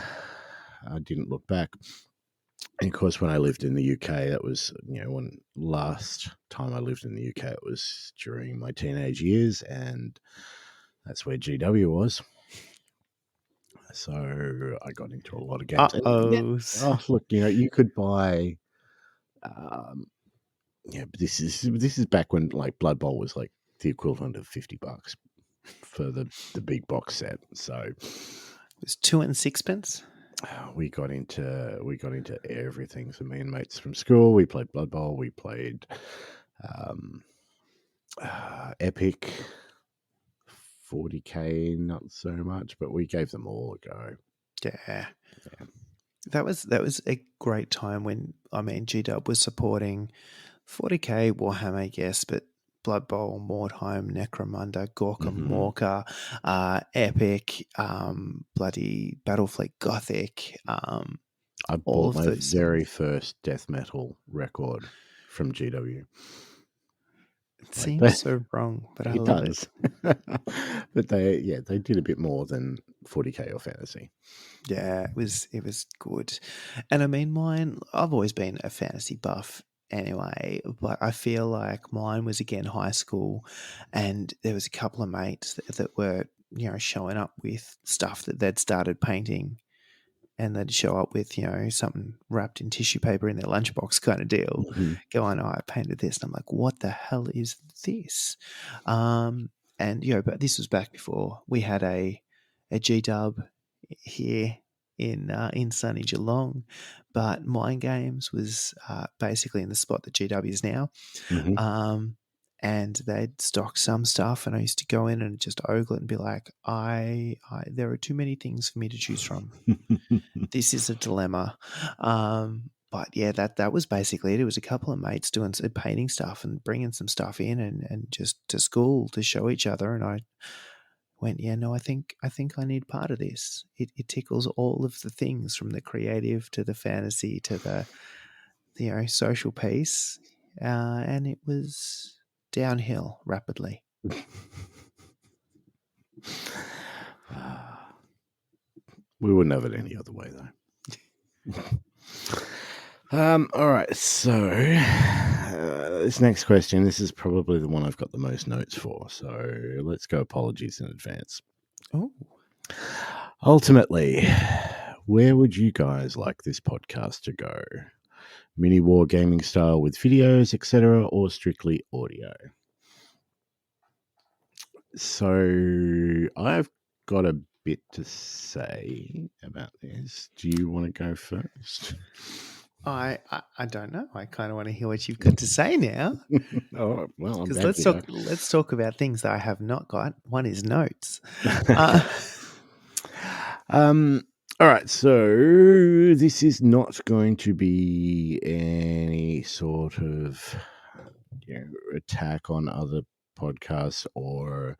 [SPEAKER 2] I didn't look back. And of course, when I lived in the UK, that was, when last time I lived in the UK, it was during my teenage years, and that's where GW was. So I got into a lot of games. Look, you could buy, but this is back when Blood Bowl was the equivalent of $50 for the big box set. So
[SPEAKER 3] it was 2 and 6pence.
[SPEAKER 2] We got into everything. So me and mates from school, we played Blood Bowl. We played Epic, 40K, not so much, but we gave them all a go.
[SPEAKER 3] Yeah. That was a great time when GW was supporting 40K Warhammer, yes, but Blood Bowl, Mordheim, Necromunda, Gorka, Morka, Epic, bloody Battlefleet Gothic.
[SPEAKER 2] I bought my very first death metal record from GW.
[SPEAKER 3] It seems so wrong, but I love it.
[SPEAKER 2] But they did a bit more than 40K or fantasy.
[SPEAKER 3] Yeah, it was good. And mine, I've always been a fantasy buff anyway, but I feel like mine was again high school, and there was a couple of mates that were showing up with stuff that they'd started painting, and they'd show up with something wrapped in tissue paper in their lunchbox kind of deal, going, "Oh, I painted this," and I'm like, "What the hell is this?" And but this was back before we had a G-Dub here in sunny Geelong, but Mind Games was basically in the spot that GW is now. and they'd stock some stuff, and I used to go in and just ogle it and be like, there are too many things for me to choose from. This is a dilemma. But yeah, that was basically it. It was a couple of mates doing some painting stuff and bringing some stuff in and just to school to show each other. And I went, yeah, no, I think I need part of this. It tickles all of the things, from the creative to the fantasy to the social piece, and it was downhill rapidly.
[SPEAKER 2] We wouldn't have it any other way, though. All right, so this next question, this is probably the one I've got the most notes for, so let's go apologies in advance.
[SPEAKER 3] Oh,
[SPEAKER 2] ultimately, where would you guys like this podcast to go? Mini war gaming style with videos, etc., or strictly audio? So I've got a bit to say about this. Do you want to go first?
[SPEAKER 3] I don't know. I kind of want to hear what you've got to say now.
[SPEAKER 2] Oh, well, I'm
[SPEAKER 3] Because
[SPEAKER 2] back.
[SPEAKER 3] let's talk about things that I have not got. One is notes.
[SPEAKER 2] All right, so this is not going to be any sort of attack on other podcasts or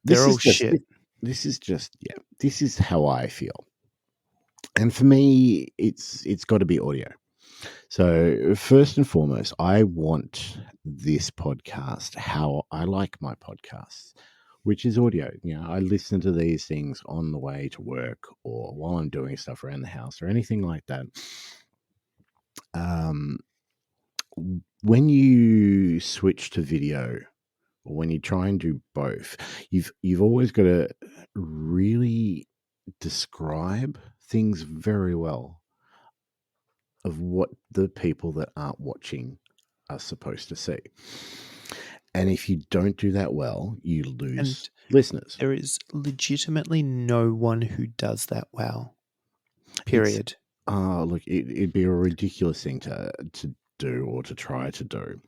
[SPEAKER 3] they're all shit.
[SPEAKER 2] This is how I feel. And for me, it's got to be audio. So first and foremost, I want this podcast how I like my podcasts, which is audio. I listen to these things on the way to work or while I'm doing stuff around the house or anything like that. When you switch to video or when you try and do both, you've always got to really describe things very well of what the people that aren't watching are supposed to see. And if you don't do that well, you lose listeners.
[SPEAKER 3] There is legitimately no one who does that well. Period.
[SPEAKER 2] Look, it'd be a ridiculous thing to do or to try to do.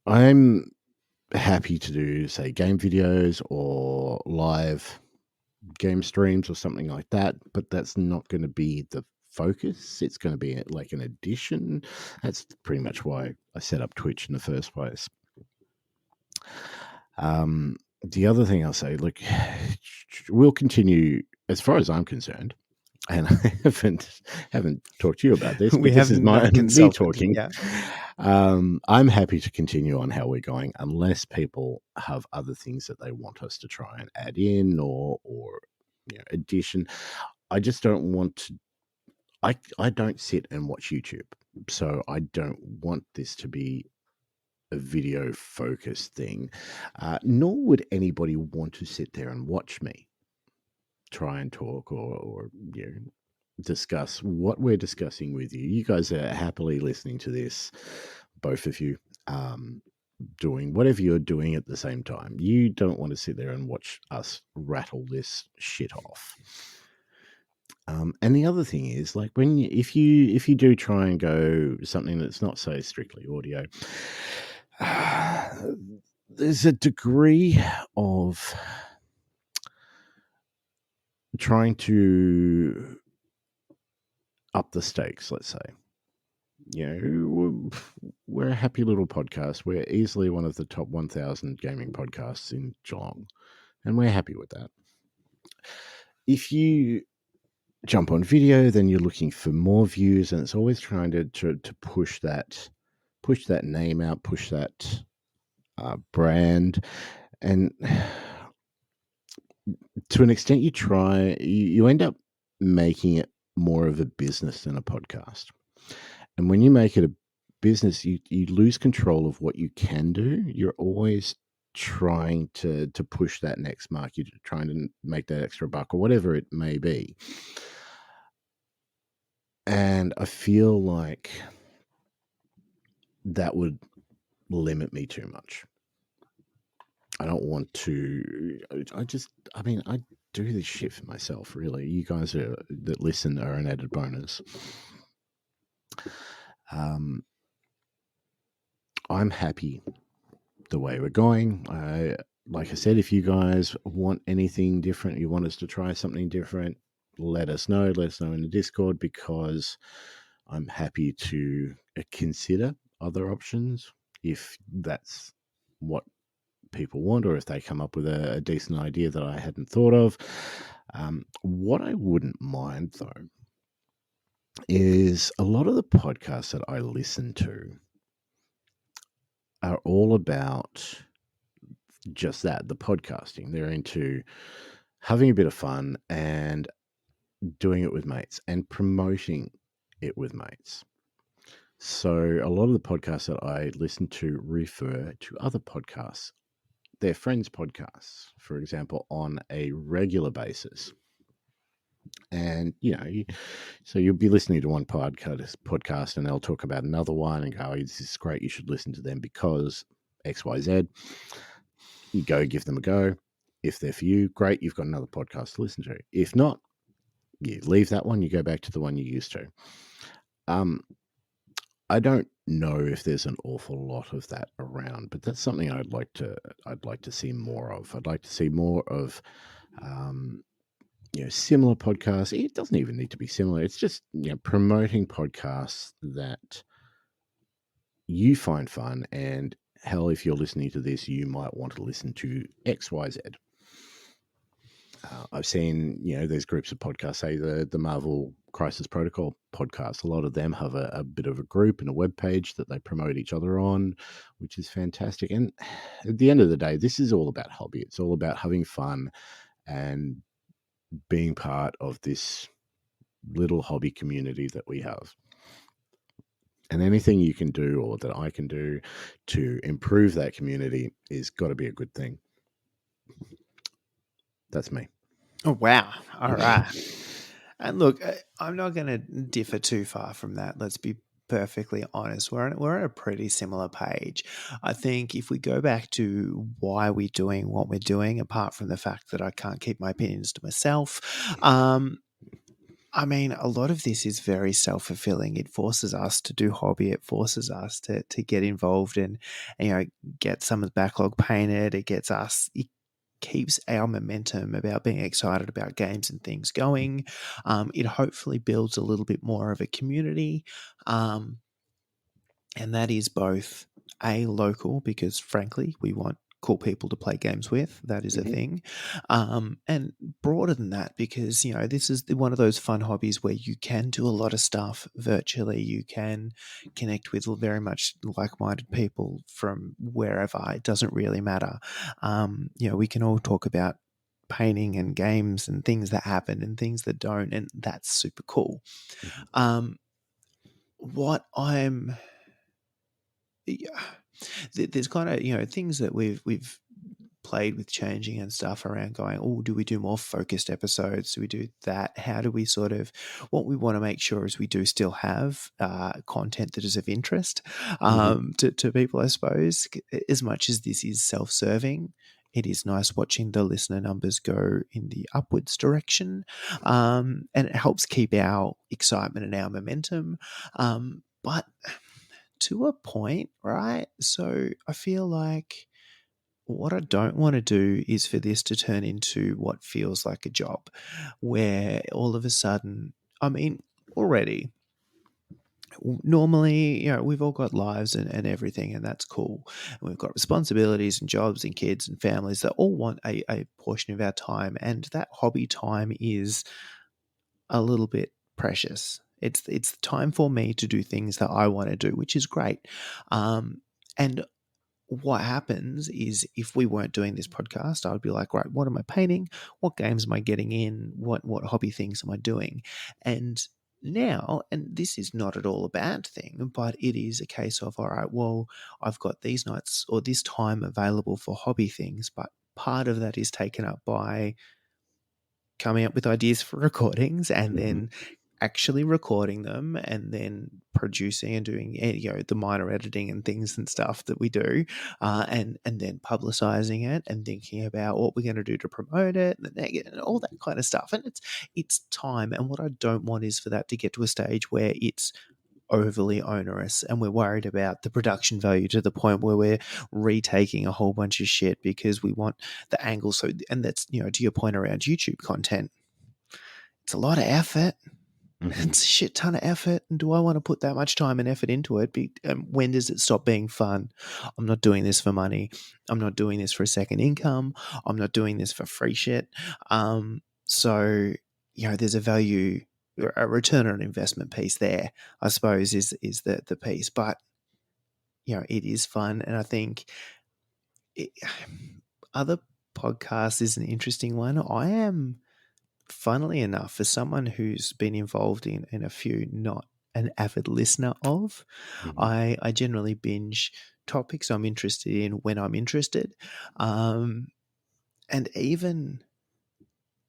[SPEAKER 2] I'm happy to do, say, game videos or live game streams or something like that, but that's not going to be the focus. It's going to be like an addition. That's pretty much why I set up Twitch in the first place. The other thing I'll say, look, we'll continue as far as I'm concerned, and I haven't talked to you about this. This is me talking.
[SPEAKER 3] Yeah.
[SPEAKER 2] I'm happy to continue on how we're going, unless people have other things that they want us to try and add in or addition. I just don't want to. I don't sit and watch YouTube, so I don't want this to be a video focused thing. Nor would anybody want to sit there and watch me try and talk or discuss what we're discussing with you. You guys are happily listening to this, both of you, doing whatever you're doing at the same time. You don't want to sit there and watch us rattle this shit off. And the other thing is, like, if you do try and go something that's not so strictly audio, there's a degree of trying to up the stakes, let's say. We're a happy little podcast. We're easily one of the top 1,000 gaming podcasts in Geelong, and we're happy with that. If you jump on video, then you're looking for more views, and it's always trying to push that name out, push that brand, and to an extent, you end up making it more of a business than a podcast. And when you make it a business, you lose control of what you can do. You're always trying to push that next mark. You're trying to make that extra buck or whatever it may be. And I feel like that would limit me too much. I don't want to. I do this shit for myself, really. You guys that listen are an added bonus. I'm happy the way we're going. Like I said, if you guys want anything different, you want us to try something different, let us know. Let us know in the Discord, because I'm happy to consider other options if that's what people want, or if they come up with a decent idea that I hadn't thought of. What I wouldn't mind, though, is a lot of the podcasts that I listen to are all about just that, the podcasting. They're into having a bit of fun and doing it with mates and promoting it with mates. So a lot of the podcasts that I listen to refer to other podcasts, their friends' podcasts, for example, on a regular basis. And so you'll be listening to one podcast, and they'll talk about another one and go, "This is great. You should listen to them because XYZ." You go give them a go. If they're for you, great. You've got another podcast to listen to. If not, you leave that one. You go back to the one you used to. I don't know if there's an awful lot of that around, but that's something I'd like to see more of. I'd like to see more of similar podcasts. It doesn't even need to be similar. It's just promoting podcasts that you find fun, and hell, if you're listening to this, you might want to listen to XYZ. I've seen, there's groups of podcasts, say the Marvel Crisis Protocol podcast. A lot of them have a bit of a group and a web page that they promote each other on, which is fantastic. And at the end of the day, this is all about hobby. It's all about having fun and being part of this little hobby community that we have. And anything you can do, or that I can do, to improve that community is got to be a good thing. That's me.
[SPEAKER 3] Oh, wow. All right. And look, I'm not going to differ too far from that. Let's be perfectly honest. We're on a pretty similar page. I think if we go back to why we're doing what we're doing, apart from the fact that I can't keep my opinions to myself, I mean, a lot of this is very self-fulfilling. It forces us to do hobby. It forces us to get involved and get some of the backlog painted. It keeps our momentum about being excited about games and things going. It hopefully builds a little bit more of a community. And that is both local, because frankly, we want cool people to play games with. That is a thing. And broader than that, because, this is one of those fun hobbies where you can do a lot of stuff virtually. You can connect with very much like-minded people from wherever. It doesn't really matter. We can all talk about painting and games and things that happen and things that don't, and that's super cool. There's kind of things that we've played with changing and stuff around going, oh, do we do more focused episodes? Do we do that? How do we what we want to make sure is we do still have content that is of interest to people, I suppose. As much as this is self-serving, it is nice watching the listener numbers go in the upwards direction, and it helps keep our excitement and our momentum. But to a point, right? So I feel like what I don't want to do is for this to turn into what feels like a job, where all of a sudden, I mean, already, normally, we've all got lives and everything, and that's cool. And we've got responsibilities and jobs and kids and families that all want a portion of our time, and that hobby time is a little bit precious. It's time for me to do things that I want to do, which is great. And what happens is, if we weren't doing this podcast, I would be like, right, what am I painting? What games am I getting in? What hobby things am I doing? And now, and this is not at all a bad thing, but it is a case of, all right, well, I've got these nights or this time available for hobby things, but part of that is taken up by coming up with ideas for recordings and then actually recording them and then producing and doing the minor editing and things and stuff that we do, and then publicizing it and thinking about what we're going to do to promote it and all that kind of stuff. And it's time. And what I don't want is for that to get to a stage where it's overly onerous, and we're worried about the production value to the point where we're retaking a whole bunch of shit because we want the angle. So, and that's, to your point around YouTube content, it's a lot of effort.
[SPEAKER 2] Mhm.
[SPEAKER 3] It's a shit ton of effort. And do I want to put that much time and effort into it? When does it stop being fun? I'm not doing this for money. I'm not doing this for a second income. I'm not doing this for free shit. So, there's a value, a return on investment piece there, I suppose, is the piece. But, it is fun. And I think other podcasts is an interesting one. I am, funnily enough, for someone who's been involved in a few, not an avid listener of,
[SPEAKER 2] Mhm.
[SPEAKER 3] I generally binge topics I'm interested in when I'm interested. And even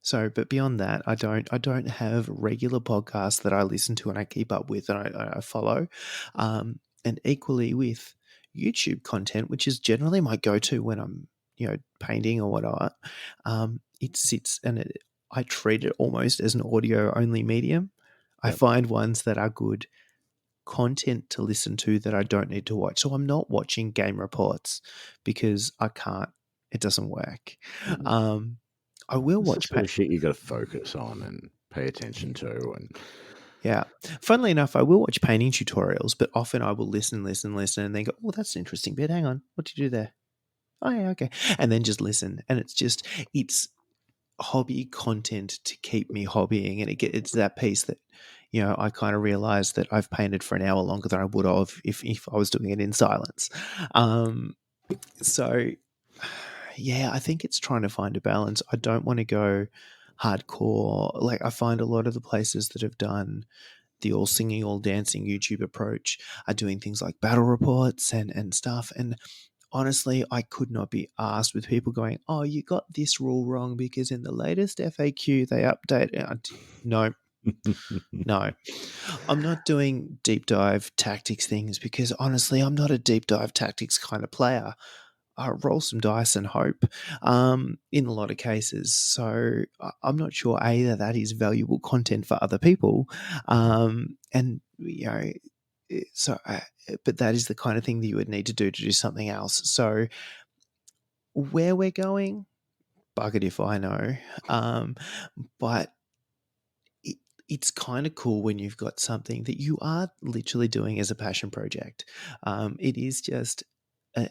[SPEAKER 3] so, but beyond that, I don't have regular podcasts that I listen to and I keep up with and I follow. And equally with YouTube content, which is generally my go-to when I'm, painting or whatnot. It sits and I treat it almost as an audio only medium. I
[SPEAKER 2] Yep.
[SPEAKER 3] find ones that are good content to listen to that I don't need to watch. So I'm not watching game reports because I can't. It doesn't work.
[SPEAKER 2] Mhm.
[SPEAKER 3] I will
[SPEAKER 2] It's the
[SPEAKER 3] watch.
[SPEAKER 2] sort of shit you got to focus on and pay attention to. And
[SPEAKER 3] Yeah. Funnily enough, I will watch painting tutorials, but often I will listen, and then go, oh, that's an interesting bit. Hang on. What did you do there? Oh, yeah, okay. And then just listen. And it's hobby content to keep me hobbying. And it's that piece that, I kind of realized that I've painted for an hour longer than I would have if I was doing it in silence. So, yeah, I think it's trying to find a balance. I don't want to go hardcore. Like, I find a lot of the places that have done the all singing, all dancing YouTube approach are doing things like battle reports and stuff. And honestly, I could not be asked with people going, oh, you got this rule wrong because in the latest FAQ they update. No, I'm not doing deep dive tactics things because honestly, I'm not a deep dive tactics kind of player. I roll some dice and hope in a lot of cases. So I'm not sure that is valuable content for other people. And, so, but that is the kind of thing that you would need to do something else. So where we're going, buggered if I know. But it's kind of cool when you've got something that you are literally doing as a passion project. It is just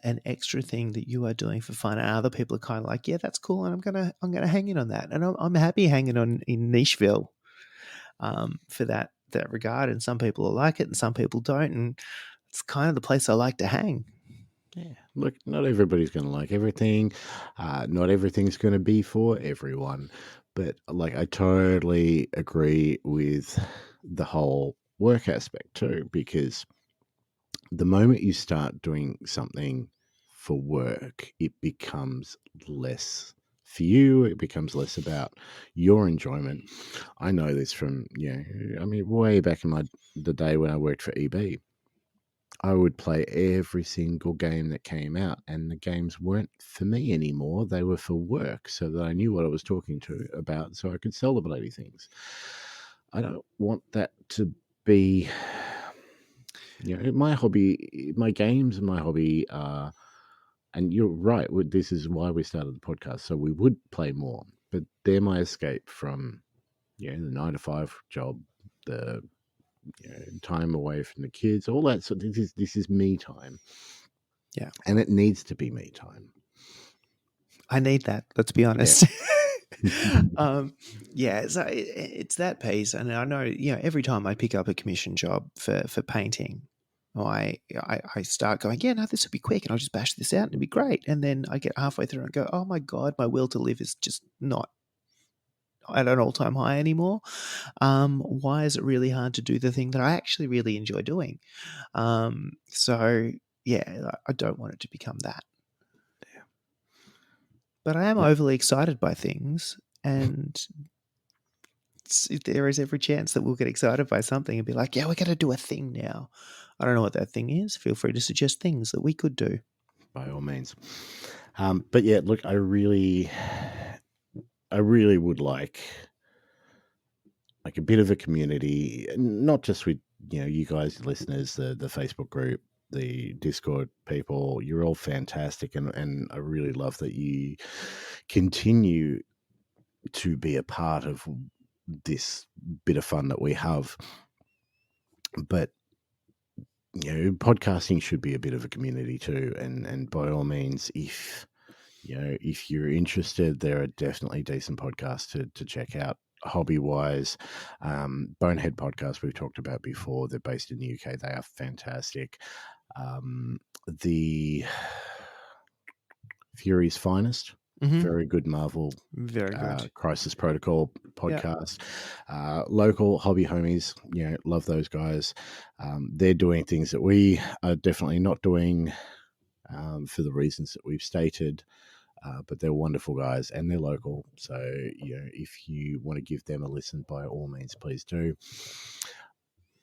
[SPEAKER 3] an extra thing that you are doing for fun, and other people are kind of like, yeah, that's cool, and I'm gonna hang in on that, and I'm happy hanging on in Nicheville for that regard. And some people like it, and some people don't, and it's kind of the place I like to hang.
[SPEAKER 2] yeah, look, not everybody's going to like everything. Not everything's going to be for everyone. But like, I totally agree with the whole work aspect too, because the moment you start doing something for work, it becomes less for you. It becomes less about your enjoyment. I know this from, I mean, way back in the day when I worked for EB. I would play every single game that came out, and the games weren't for me anymore. They were for work, so that I knew what I was talking to about, so I could sell the bloody things. I don't want that to be, my hobby. My games and my hobby are, and you're right. This is why we started the podcast, so we would play more. But they're my escape from, the 9 to 5 job, the time away from the kids, all that. So this is me time.
[SPEAKER 3] Yeah,
[SPEAKER 2] And it needs to be me time.
[SPEAKER 3] I need that. Let's be honest. Yeah, so it's that piece, and I know every time I pick up a commission job for painting, I start going, yeah, no, this will be quick, and I'll just bash this out, and it'll be great. And then I get halfway through and go, oh my god, my will to live is just not at an all-time high anymore. Why is it really hard to do the thing that I actually really enjoy doing? So yeah, I don't want it to become that. But I am overly excited by things, and there is every chance that we'll get excited by something and be like, yeah, we're going to do a thing now. I don't know what that thing is. Feel free to suggest things that we could do.
[SPEAKER 2] By all means. But yeah, look, I really would like a bit of a community, not just with you guys, listeners, the Facebook group, the Discord people, you're all fantastic, and I really love that you continue to be a part of this bit of fun that we have. But podcasting should be a bit of a community too, and by all means, if you're interested, there are definitely decent podcasts to check out. Hobby wise, Bonehead podcast we've talked about before. They're based in the UK. They are fantastic. The Fury's Finest, very good Marvel,
[SPEAKER 3] Very good.
[SPEAKER 2] Crisis Protocol podcast. Local hobby homies, love those guys. They're doing things that we are definitely not doing, for the reasons that we've stated. But they're wonderful guys and they're local. So, if you want to give them a listen, by all means, please do.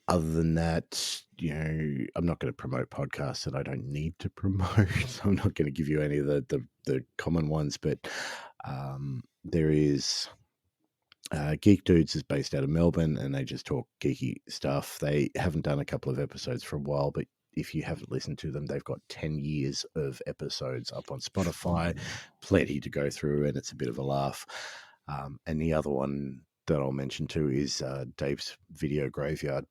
[SPEAKER 2] Other than that, I'm not going to promote podcasts that I don't need to promote. So I'm not going to give you any of the common ones, but there is Geek Dudes is based out of Melbourne, and they just talk geeky stuff. They haven't done a couple of episodes for a while, but if you haven't listened to them, they've got 10 years of episodes up on Spotify, plenty to go through, and it's a bit of a laugh. And the other one that I'll mention too is Dave's Video Graveyard.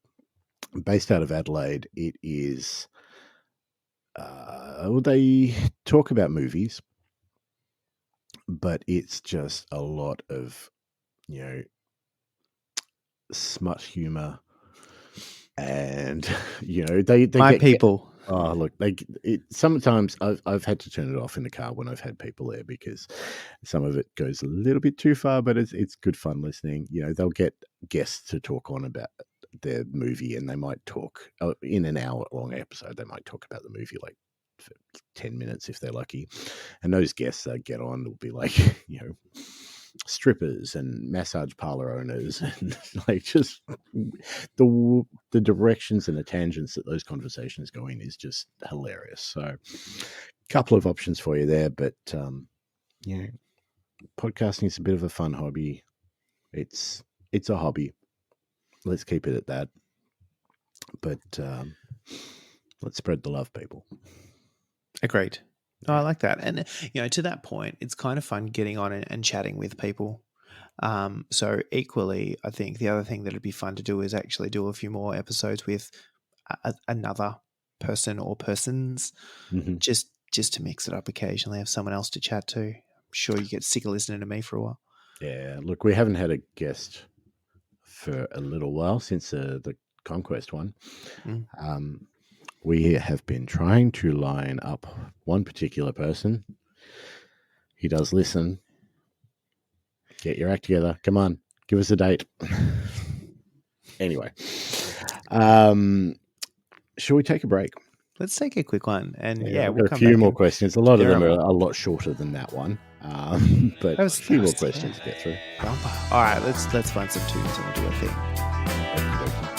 [SPEAKER 2] Based out of Adelaide, it is, they talk about movies, but it's just a lot of, smut humor, and they
[SPEAKER 3] My
[SPEAKER 2] get
[SPEAKER 3] people.
[SPEAKER 2] Oh, look, sometimes I've had to turn it off in the car when I've had people there, because some of it goes a little bit too far, but it's good fun listening. They'll get guests to talk on about their movie, and they might talk in an hour-long episode. They might talk about the movie like for 10 minutes if they're lucky. And those guests that get on will be like, strippers and massage parlor owners, and like just the directions and the tangents that those conversations go in is just hilarious. So a couple of options for you there, but podcasting is a bit of a fun hobby. It's a hobby, let's keep it at that, but let's spread the love, people.
[SPEAKER 3] Agreed. No, I like that. And, to that point, it's kind of fun getting on and chatting with people. So equally, I think the other thing that would be fun to do is actually do a few more episodes with another person or persons, just to mix it up occasionally, have someone else to chat to. I'm sure you get sick of listening to me for a while.
[SPEAKER 2] Yeah, look, we haven't had a guest for a little while since the Conquest one. We have been trying to line up one particular person. He does listen. Get your act together. Come on, give us a date. Anyway, shall we take a break?
[SPEAKER 3] Let's take a quick one. And
[SPEAKER 2] we've
[SPEAKER 3] we'll
[SPEAKER 2] got
[SPEAKER 3] come
[SPEAKER 2] a few
[SPEAKER 3] back
[SPEAKER 2] more
[SPEAKER 3] and-
[SPEAKER 2] questions. A lot of them are a lot shorter than that one, but a few more
[SPEAKER 3] 10.
[SPEAKER 2] questions to get through.
[SPEAKER 3] Bumper. All right, let's find some tunes and we'll do a thing.
[SPEAKER 2] Okey-dokey.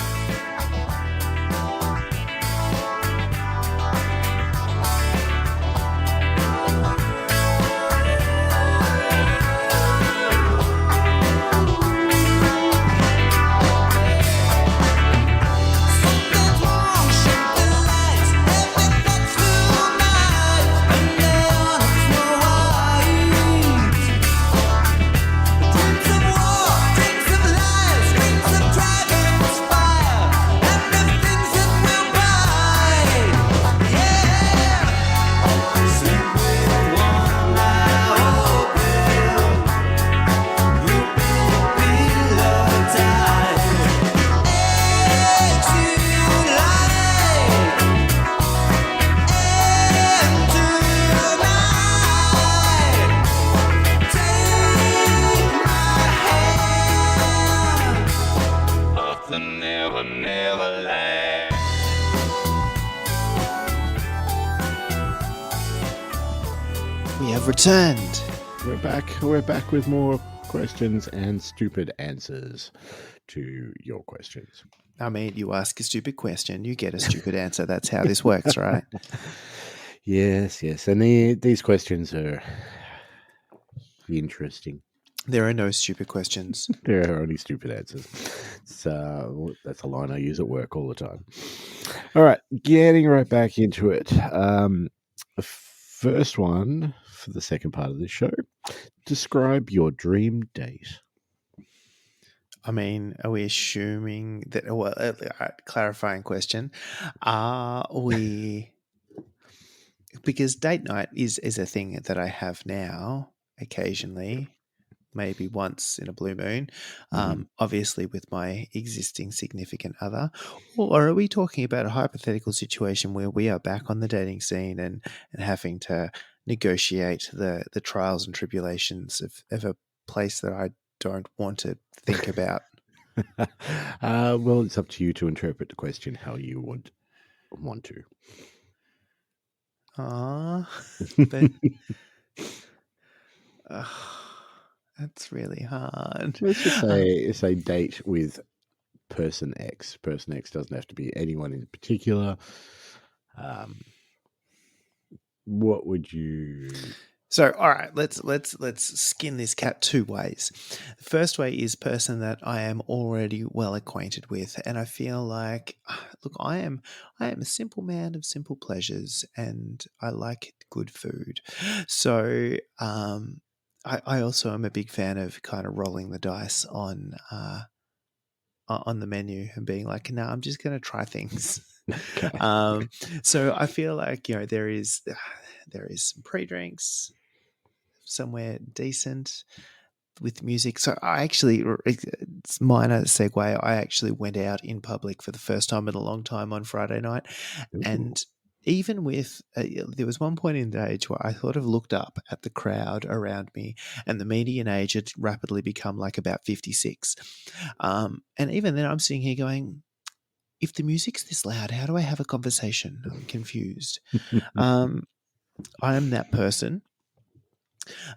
[SPEAKER 3] We have returned.
[SPEAKER 2] We're back. We're back with more questions and stupid answers to your questions.
[SPEAKER 3] I mean, you ask a stupid question, you get a stupid answer. That's how this works, right?
[SPEAKER 2] Yes. And these questions are interesting.
[SPEAKER 3] There are no stupid questions.
[SPEAKER 2] There are only stupid answers. So that's a line I use at work all the time. All right, getting right back into it. The first one for the second part of this show. Describe your dream date.
[SPEAKER 3] I mean, are we assuming that? Well, clarifying question: Are we? Because date night is a thing that I have now occasionally, maybe once in a blue moon, obviously with my existing significant other. Or are we talking about a hypothetical situation where we are back on the dating scene and having to negotiate the trials and tribulations of a place that I don't want to think about?
[SPEAKER 2] Well, it's up to you to interpret the question how you would want to.
[SPEAKER 3] But that's really hard.
[SPEAKER 2] Let's just say it's a date with person X. Person X doesn't have to be anyone in particular. What would you?
[SPEAKER 3] So, all right, let's skin this cat two ways. The first way is person that I am already well acquainted with, and I feel like, look, I am a simple man of simple pleasures, and I like good food. So, I also am a big fan of kind of rolling the dice on the menu and being like, no, I'm just going to try things.
[SPEAKER 2] Okay.
[SPEAKER 3] So I feel like, there is some pre-drinks somewhere decent with music. So I actually, it's minor segue, I actually went out in public for the first time in a long time on Friday night.
[SPEAKER 2] Ooh.
[SPEAKER 3] And even with, there was one point in the age where I sort of looked up at the crowd around me, and the median age had rapidly become like about 56. And even then I'm sitting here going, if the music's this loud, how do I have a conversation? I'm confused. I am that person.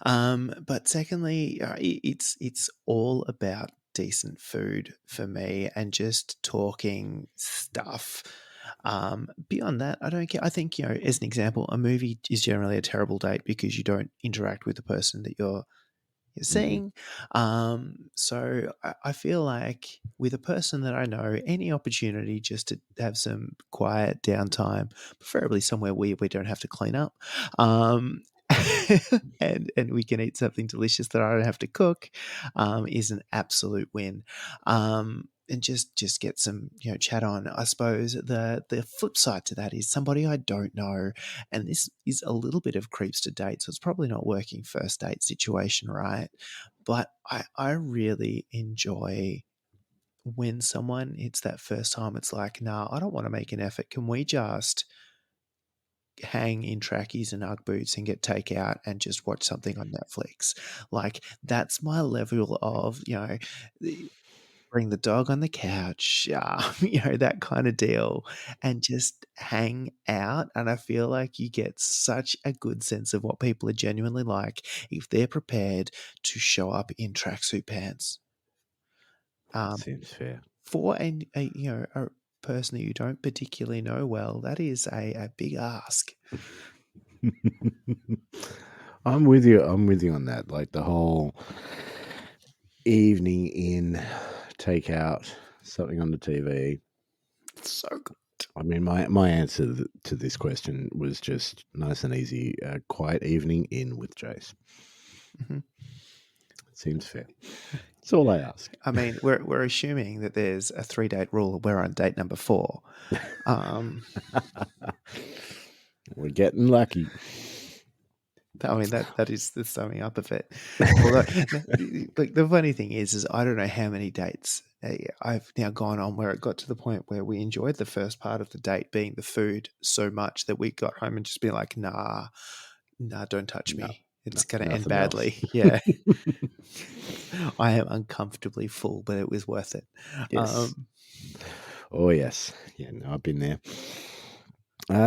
[SPEAKER 3] But secondly, it's all about decent food for me and just talking stuff. Beyond that, I don't care. I think, as an example, a movie is generally a terrible date because you don't interact with the person that you're seeing. So I feel like with a person that I know, any opportunity just to have some quiet downtime, preferably somewhere where we don't have to clean up, and we can eat something delicious that I don't have to cook, is an absolute win. And just get some chat on. I suppose the flip side to that is somebody I don't know, and this is a little bit of creeps to date, so it's probably not working first date situation, right? But I really enjoy when someone, it's that first time, it's like, nah, I don't want to make an effort. Can we just hang in trackies and Ugg boots and get takeout and just watch something on Netflix? Like, that's my level of, bring the dog on the couch, that kind of deal, and just hang out. And I feel like you get such a good sense of what people are genuinely like if they're prepared to show up in tracksuit pants.
[SPEAKER 2] Seems fair.
[SPEAKER 3] For a person that you don't particularly know well, that is a big ask.
[SPEAKER 2] I'm with you. I'm with you on that. Like the whole evening in, takeout, something on the TV.
[SPEAKER 3] It's so good.
[SPEAKER 2] I mean, my answer to this question was just nice and easy. Quiet evening in with Jace.
[SPEAKER 3] Mm-hmm.
[SPEAKER 2] Seems fair. That's all I ask.
[SPEAKER 3] I mean, we're assuming that there's a 3-date rule. We're on date number 4.
[SPEAKER 2] We're getting lucky.
[SPEAKER 3] I mean, that is the summing up of it. Although, like, the funny thing is I don't know how many dates I've now gone on where it got to the point where we enjoyed the first part of the date being the food so much that we got home and just been like, nah, don't touch me. It's going to end badly.
[SPEAKER 2] Else.
[SPEAKER 3] Yeah. I am uncomfortably full, but it was worth it.
[SPEAKER 2] Yes. Oh, yes. Yeah, no, I've been there.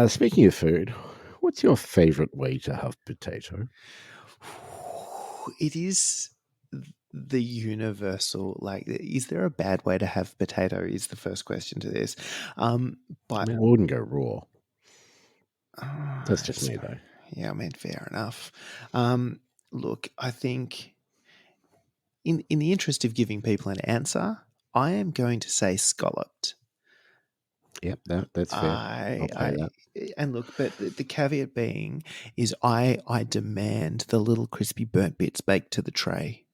[SPEAKER 2] Speaking of food, what's your favorite way to have potato?
[SPEAKER 3] It is the universal, like, is there a bad way to have potato is the first question to this. But
[SPEAKER 2] I wouldn't go raw. That's just me, though.
[SPEAKER 3] Yeah, I mean, fair enough. Look, I think in the interest of giving people an answer, I am going to say scalloped.
[SPEAKER 2] Yep, that's fair. I'll pay that.
[SPEAKER 3] And look, but the caveat being is I demand the little crispy burnt bits baked to the tray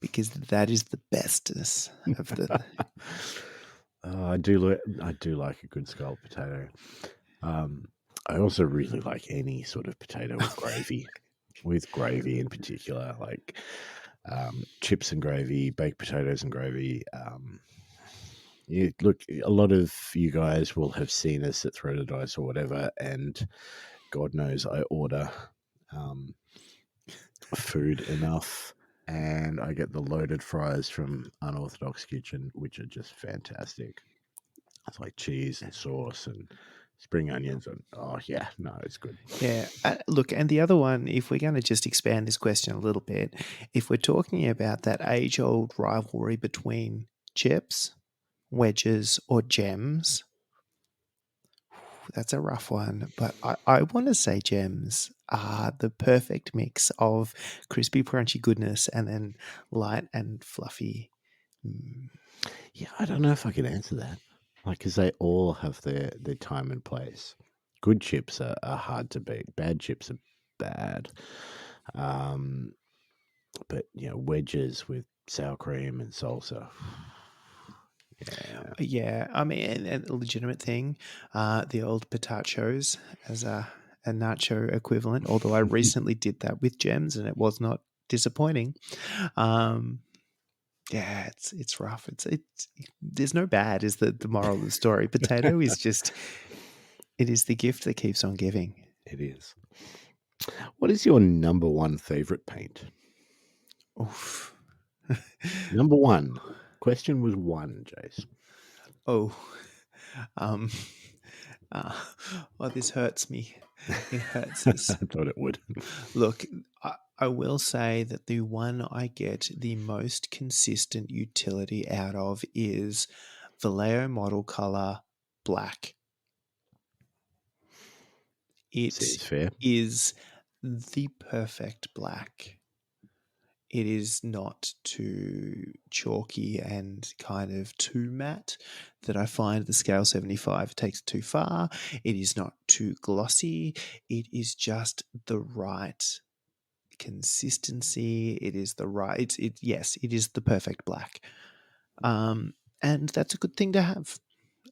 [SPEAKER 3] because that is the bestest of the.
[SPEAKER 2] I do like a good scalloped potato. I also really like any sort of potato with gravy, with gravy in particular, like chips and gravy, baked potatoes and gravy. Look, a lot of you guys will have seen us at Throw the Dice or whatever, and God knows I order food enough, and I get the loaded fries from Unorthodox Kitchen, which are just fantastic. It's like cheese and sauce and spring onions, and oh yeah, no, it's good.
[SPEAKER 3] Yeah. Look, and the other one, if we're going to just expand this question a little bit, if we're talking about that age-old rivalry between chips, wedges, or gems, that's a rough one. But I want to say gems are the perfect mix of crispy, crunchy goodness and then light and fluffy.
[SPEAKER 2] Yeah, I don't know if I can answer that, like, because they all have their time and place. Good chips are hard to beat. Bad chips are bad. But wedges with sour cream and salsa. Yeah.
[SPEAKER 3] Yeah, I mean, and a legitimate thing, the old patachos as a nacho equivalent. Although I recently did that with gems, and it was not disappointing. Yeah, it's rough. It's there's no bad. Is the moral of the story? Potato is just it is the gift that keeps on giving.
[SPEAKER 2] It is. What is your number one favorite paint?
[SPEAKER 3] Oof.
[SPEAKER 2] Number one. Question was one, Jace.
[SPEAKER 3] Oh, well, this hurts me. It hurts us.
[SPEAKER 2] I thought it would.
[SPEAKER 3] Look, I will say that the one I get the most consistent utility out of is Vallejo Model Color Black. It
[SPEAKER 2] Seems fair.
[SPEAKER 3] is the perfect black. It is not too chalky and kind of too matte that I find the scale 75 takes it too far. It is not too glossy. It is just the right consistency. It is the right. Yes, it is the perfect black, and that's a good thing to have.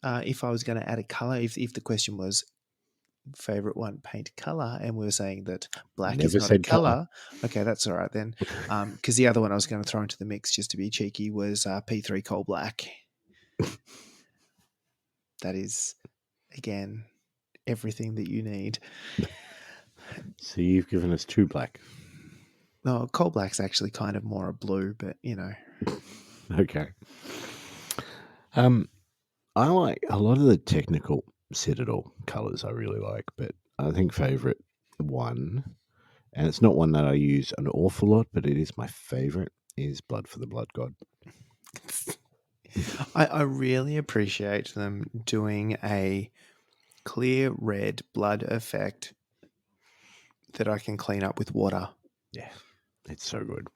[SPEAKER 3] If I was going to add a color, if the question was favorite one paint color, and we were saying that black is
[SPEAKER 2] Never
[SPEAKER 3] not a
[SPEAKER 2] said
[SPEAKER 3] color, okay, that's all right then. Because the other one I was going to throw into the mix just to be cheeky was P3 Coal Black. That is, again, everything that you need.
[SPEAKER 2] So you've given us two black.
[SPEAKER 3] No, Coal Black's actually kind of more a blue, but
[SPEAKER 2] Okay. I like a lot of the technical Citadel colors. I really like, but I think favorite one, and it's not one that I use an awful lot, but it is my favorite, is Blood for the Blood God.
[SPEAKER 3] I really appreciate them doing a clear red blood effect that I can clean up with water.
[SPEAKER 2] Yeah, it's so good.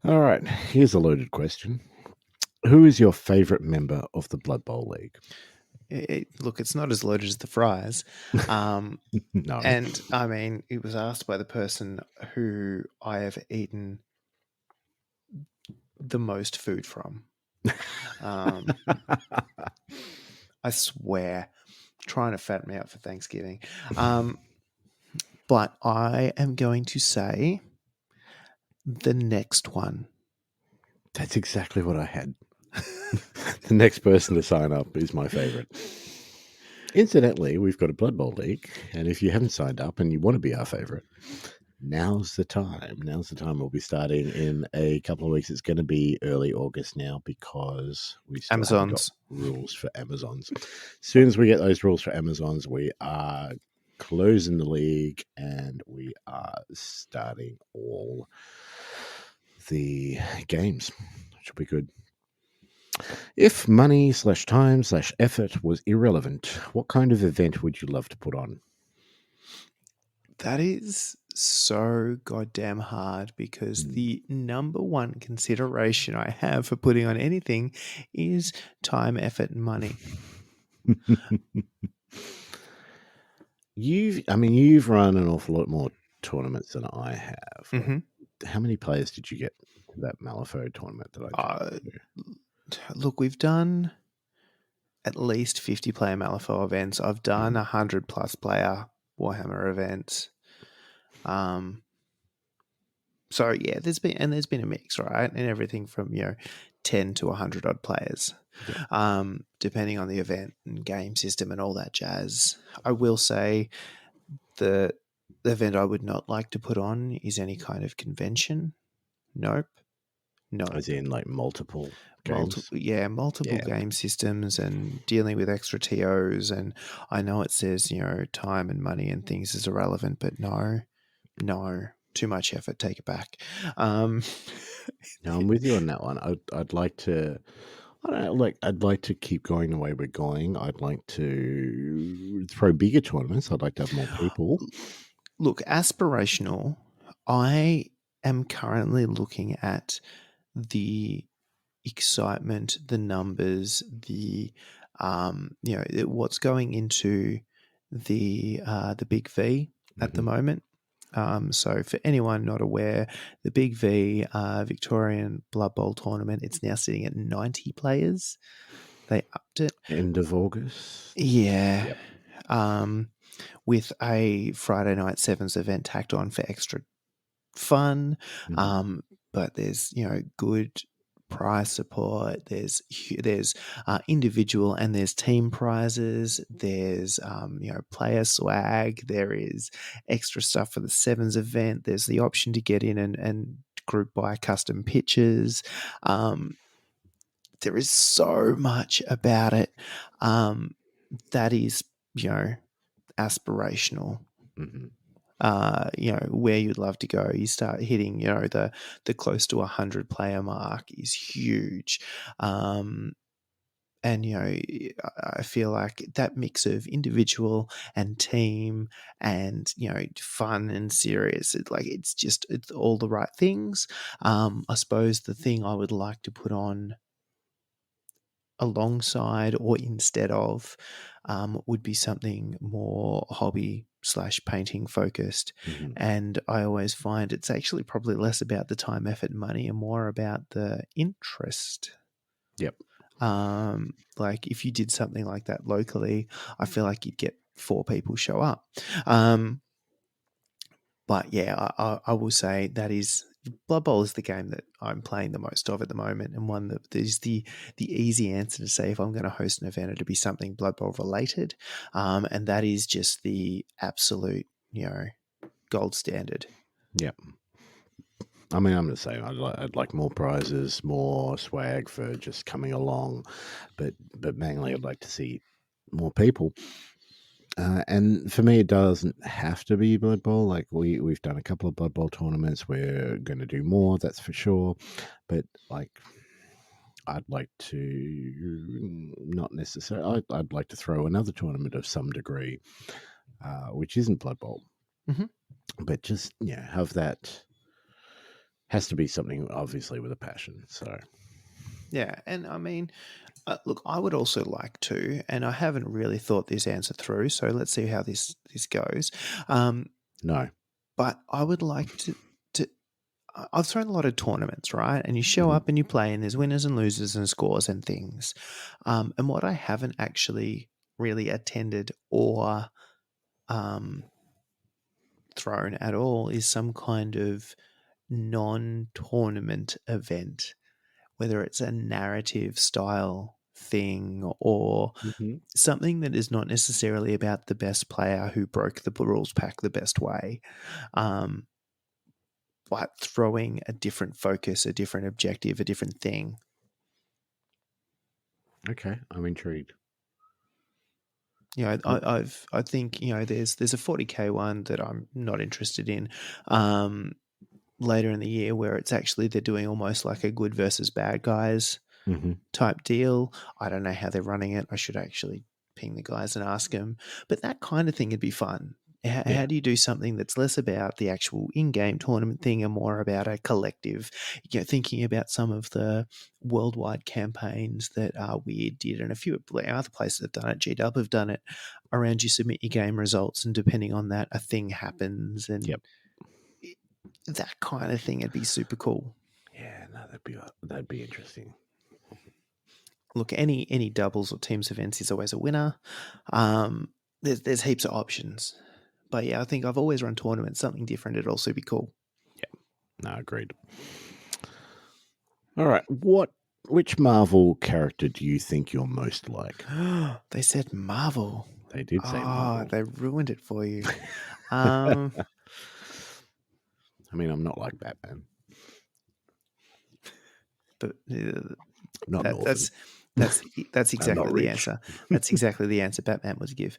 [SPEAKER 2] All right, here's a loaded question. Who is your favorite member of the Blood Bowl League?
[SPEAKER 3] Look, it's not as loaded as the fries.
[SPEAKER 2] No.
[SPEAKER 3] And I mean, it was asked by the person who I have eaten the most food from. I swear, trying to fatten me up for Thanksgiving. But I am going to say the next one.
[SPEAKER 2] That's exactly what I had. The next person to sign up is my favorite. Incidentally, we've got a Blood Bowl League, and if you haven't signed up and you want to be our favorite, now's the time. Now's the time. We'll be starting in a couple of weeks. It's going to be early August now because we still haven't got rules for Amazons. As soon as we get those rules for Amazons, we are closing the league and we are starting all the games, which will be good. If money/time/effort was irrelevant, what kind of event would you love to put on?
[SPEAKER 3] That is so goddamn hard because
[SPEAKER 2] Mm.
[SPEAKER 3] the number one consideration I have for putting on anything is time, effort, and money.
[SPEAKER 2] You've run an awful lot more tournaments than I have.
[SPEAKER 3] Mhm.
[SPEAKER 2] How many players did you get to that Malifaux tournament that I took you to?
[SPEAKER 3] Look, we've done at least 50 player Malifaux events. I've done 100 plus player Warhammer events. So yeah, there's been a mix, right? And everything from 10 to 100 odd players, depending on the event and game system and all that jazz. I will say the event I would not like to put on is any kind of convention. Nope.
[SPEAKER 2] As in like multiple games?
[SPEAKER 3] Multiple game systems and dealing with extra TOs. And I know it says, time and money and things is irrelevant, but no, too much effort. Take it back.
[SPEAKER 2] No, I'm with you on that one. I'd like to. I don't know, like I'd like to keep going the way we're going. I'd like to throw bigger tournaments. I'd like to have more people.
[SPEAKER 3] Look, aspirational. I am currently looking at the excitement, the numbers, the what's going into the Big V at the moment. So for anyone not aware, the Big V Victorian Blood Bowl tournament, it's now sitting at 90 players. They upped it.
[SPEAKER 2] End of August.
[SPEAKER 3] Yeah.
[SPEAKER 2] Yep.
[SPEAKER 3] With a Friday night sevens event tacked on for extra fun. But there's, good prize support. There's individual and there's team prizes. There's player swag. There is extra stuff for the sevens event. There's the option to get in and group buy custom pitches. There is so much about it that is aspirational. Where you'd love to go. You start hitting, the close to 100 player mark is huge. And, I feel like that mix of individual and team and, fun and serious, it's all the right things. I suppose the thing I would like to put on alongside or instead of would be something more hobby / painting focused. And I always find it's actually probably less about the time, effort, and money and more about the interest.
[SPEAKER 2] Yep.
[SPEAKER 3] Like if you did something like that locally, I feel like you'd get 4 people show up. But yeah, I will say that is Blood Bowl is the game that I'm playing the most of at the moment, and one that is the easy answer to say if I'm going to host an event, it'll be something Blood Bowl related, and that is just the absolute gold standard.
[SPEAKER 2] Yep. I mean, I'm the same. I'd like more prizes, more swag for just coming along, but mainly I'd like to see more people. And for me, it doesn't have to be Blood Bowl. Like we've done a couple of Blood Bowl tournaments. We're going to do more, that's for sure. But like, I'd like to not necessarily. I'd like to throw another tournament of some degree, which isn't Blood Bowl, but just have that. Has to be something obviously with a passion. So
[SPEAKER 3] yeah, and I mean. Look, I would also like to, and I haven't really thought this answer through, so let's see how this goes.
[SPEAKER 2] No.
[SPEAKER 3] But I would like to I've thrown a lot of tournaments, right? And you show up and you play, and there's winners and losers and scores and things. And what I haven't actually really attended or thrown at all is some kind of non-tournament event, whether it's a narrative style thing or something that is not necessarily about the best player who broke the rules pack the best way, but throwing a different focus, a different objective, a different thing.
[SPEAKER 2] Okay, I'm intrigued.
[SPEAKER 3] I think there's a 40K one that I'm not interested in. Later in the year, where it's actually they're doing almost like a good versus bad guys type deal. I don't know how they're running it. I should actually ping the guys and ask them. But that kind of thing would be fun. How do you do something that's less about the actual in-game tournament thing and more about a collective, thinking about some of the worldwide campaigns that Weird did and a few other places have done it, GW have done it, around you submit your game results and depending on that, a thing happens and that kind of thing would be super cool.
[SPEAKER 2] Yeah, no, that'd be interesting.
[SPEAKER 3] Look, any doubles or teams events is always a winner. There's heaps of options. But yeah, I think I've always run tournaments, something different. It'd also be cool.
[SPEAKER 2] Yeah, no, agreed. All right, which Marvel character do you think you're most like?
[SPEAKER 3] They said Marvel.
[SPEAKER 2] They did say Marvel.
[SPEAKER 3] They ruined it for you. I
[SPEAKER 2] mean, I'm not like Batman.
[SPEAKER 3] But
[SPEAKER 2] Not
[SPEAKER 3] that's exactly the answer. That's exactly the answer Batman would give.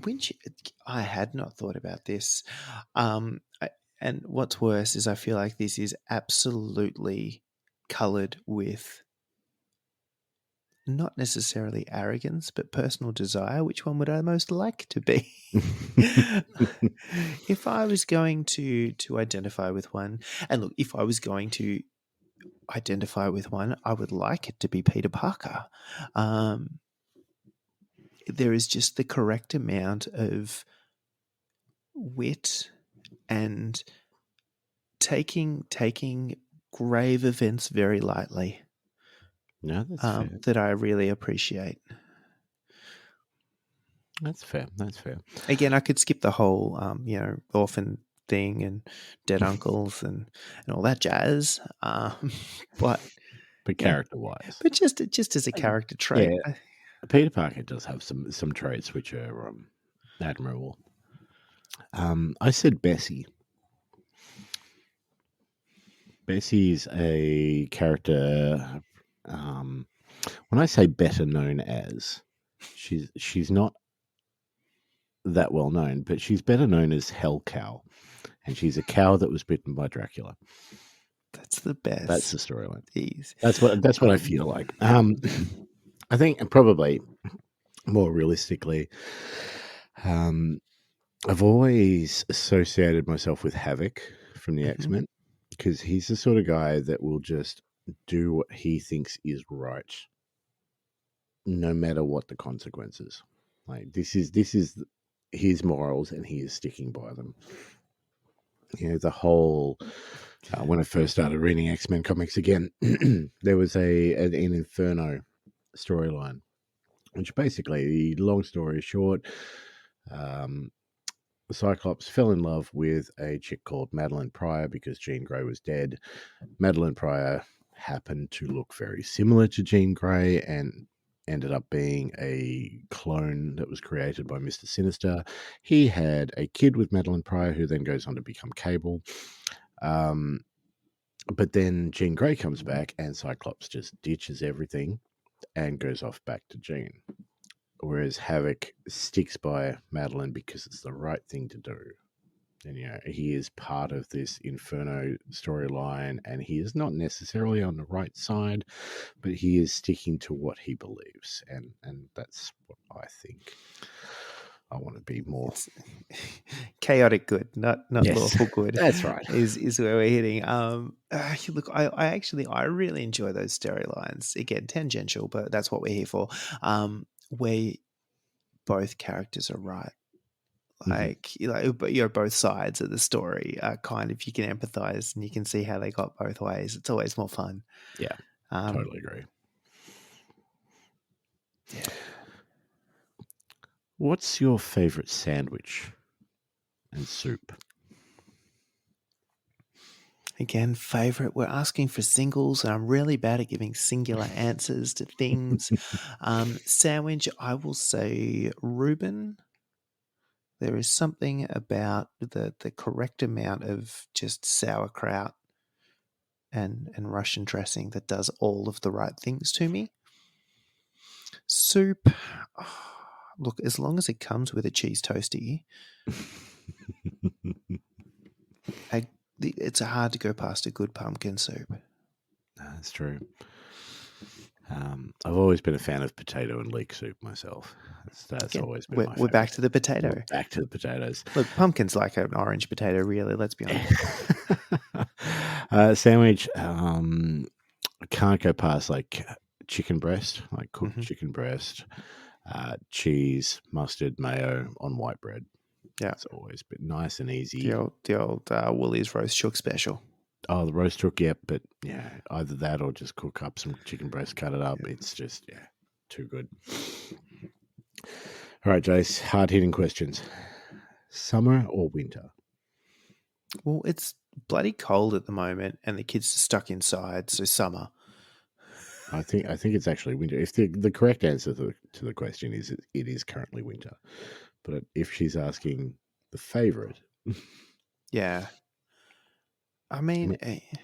[SPEAKER 3] Which I had not thought about this. And what's worse is I feel like this is absolutely coloured with not necessarily arrogance, but personal desire. Which one would I most like to be? If I was going to identify with one, and look, if I was going to identify with one, I would like it to be Peter Parker. There is just the correct amount of wit and taking grave events very lightly.
[SPEAKER 2] No, that's fair.
[SPEAKER 3] That I really appreciate.
[SPEAKER 2] That's fair.
[SPEAKER 3] Again, I could skip the whole orphan thing and dead uncles and all that jazz. But
[SPEAKER 2] character wise,
[SPEAKER 3] but just as a character trait,
[SPEAKER 2] Peter Parker does have some traits which are admirable. I said Bessie. Bessie's a character. When I say better known as, she's not that well known, but she's better known as Hell Cow, and she's a cow that was bitten by Dracula.
[SPEAKER 3] That's the best.
[SPEAKER 2] That's the storyline.
[SPEAKER 3] That's
[SPEAKER 2] what I feel like. I think probably more realistically, I've always associated myself with Havoc from the X-Men because he's the sort of guy that will just do what he thinks is right, no matter what the consequences. Like this is his morals, and he is sticking by them. The whole when I first started reading X-Men comics again, there was an Inferno storyline, which basically, long story short, Cyclops fell in love with a chick called Madeline Pryor because Jean Grey was dead. Madeline Pryor happened to look very similar to Jean Grey and ended up being a clone that was created by Mr. Sinister. He had a kid with Madeline Pryor who then goes on to become Cable. But then Jean Grey comes back and Cyclops just ditches everything and goes off back to Jean. Whereas Havoc sticks by Madeline because it's the right thing to do. And, he is part of this Inferno storyline, and he is not necessarily on the right side, but he is sticking to what he believes. And that's what I think. I want to be more
[SPEAKER 3] chaotic good, not lawful good.
[SPEAKER 2] That's right.
[SPEAKER 3] Is where we're hitting. Look, I really enjoy those storylines. Again, tangential, but that's what we're here for. Where both characters are right. But both sides of the story are kind of, you can empathize and you can see how they got both ways. It's always more fun.
[SPEAKER 2] Yeah, totally agree.
[SPEAKER 3] Yeah.
[SPEAKER 2] What's your favorite sandwich and soup?
[SPEAKER 3] Again, favorite. We're asking for singles, and I'm really bad at giving singular answers to things. Sandwich, I will say Reuben. There is something about the correct amount of just sauerkraut and Russian dressing that does all of the right things to me. Soup, look, as long as it comes with a cheese toastie, it's hard to go past a good pumpkin soup.
[SPEAKER 2] That's true. I've always been a fan of potato and leek soup myself. That's
[SPEAKER 3] Again,
[SPEAKER 2] always been
[SPEAKER 3] we're,
[SPEAKER 2] my
[SPEAKER 3] we're back
[SPEAKER 2] favorite.
[SPEAKER 3] to the potato.
[SPEAKER 2] Back to the potatoes.
[SPEAKER 3] Look, pumpkin's like an orange potato, really. Let's be honest.
[SPEAKER 2] Sandwich. I can't go past like chicken breast, like cooked
[SPEAKER 3] Mhm.
[SPEAKER 2] chicken breast, cheese, mustard, mayo on white bread.
[SPEAKER 3] Yeah.
[SPEAKER 2] It's always been nice and easy.
[SPEAKER 3] The old Woolies roast chook special.
[SPEAKER 2] Oh, the roast chook, yep. But yeah, either that or just cook up some chicken breast, cut it up.
[SPEAKER 3] Yeah.
[SPEAKER 2] It's just, too good. All right, Jace, hard hitting questions. Summer or winter?
[SPEAKER 3] Well, it's bloody cold at the moment, and the kids are stuck inside, so summer.
[SPEAKER 2] I think it's actually winter. If the correct answer to the question is it is currently winter, but if she's asking the favorite,
[SPEAKER 3] Yeah. I mean,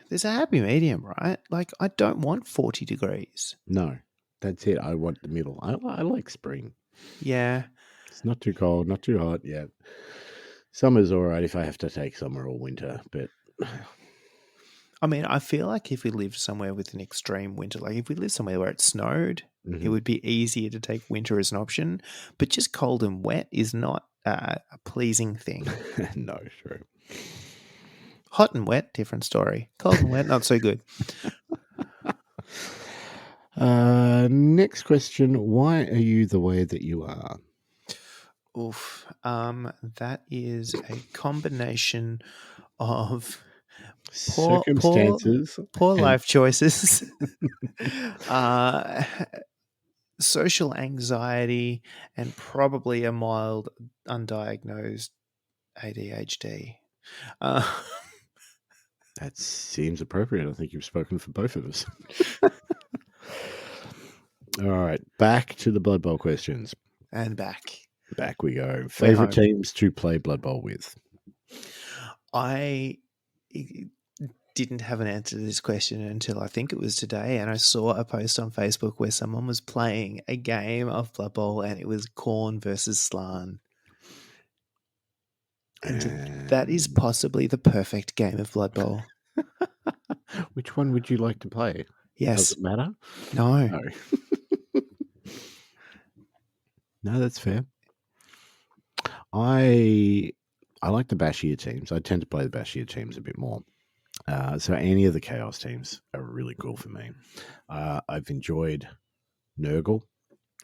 [SPEAKER 3] there's a happy medium, right? Like, I don't want 40 degrees.
[SPEAKER 2] no, that's it. I want the middle. I like spring.
[SPEAKER 3] Yeah.
[SPEAKER 2] It's not too cold, not too hot. Yeah, summer's all right if I have to take summer or winter, but
[SPEAKER 3] I mean, I feel like if we lived somewhere with an extreme winter, like if we lived somewhere where it snowed, it would be easier to take winter as an option. But just cold and wet is not a pleasing thing.
[SPEAKER 2] no, true.
[SPEAKER 3] Hot and wet, different story. Cold and wet, not so good.
[SPEAKER 2] Next question. Why are you the way that you are?
[SPEAKER 3] Oof. That is a combination of
[SPEAKER 2] Circumstances.
[SPEAKER 3] poor life choices, social anxiety, and probably a mild undiagnosed ADHD.
[SPEAKER 2] That seems appropriate. I think you've spoken for both of us. All right, back to the Blood Bowl questions.
[SPEAKER 3] And back.
[SPEAKER 2] Back we go.
[SPEAKER 3] We're
[SPEAKER 2] Favorite
[SPEAKER 3] home.
[SPEAKER 2] teams to play Blood Bowl with?
[SPEAKER 3] I didn't have an answer to this question until I think it was today, and I saw a post on Facebook where someone was playing a game of Blood Bowl, and it was Khorne versus Slann. And that is possibly the perfect game of Blood Bowl.
[SPEAKER 2] Which one would you like to play?
[SPEAKER 3] Yes.
[SPEAKER 2] Does it matter?
[SPEAKER 3] No.
[SPEAKER 2] No. No, that's fair. I like the bashier teams. I tend to play the bashier teams a bit more. So any of the chaos teams are really cool for me. I've enjoyed Nurgle,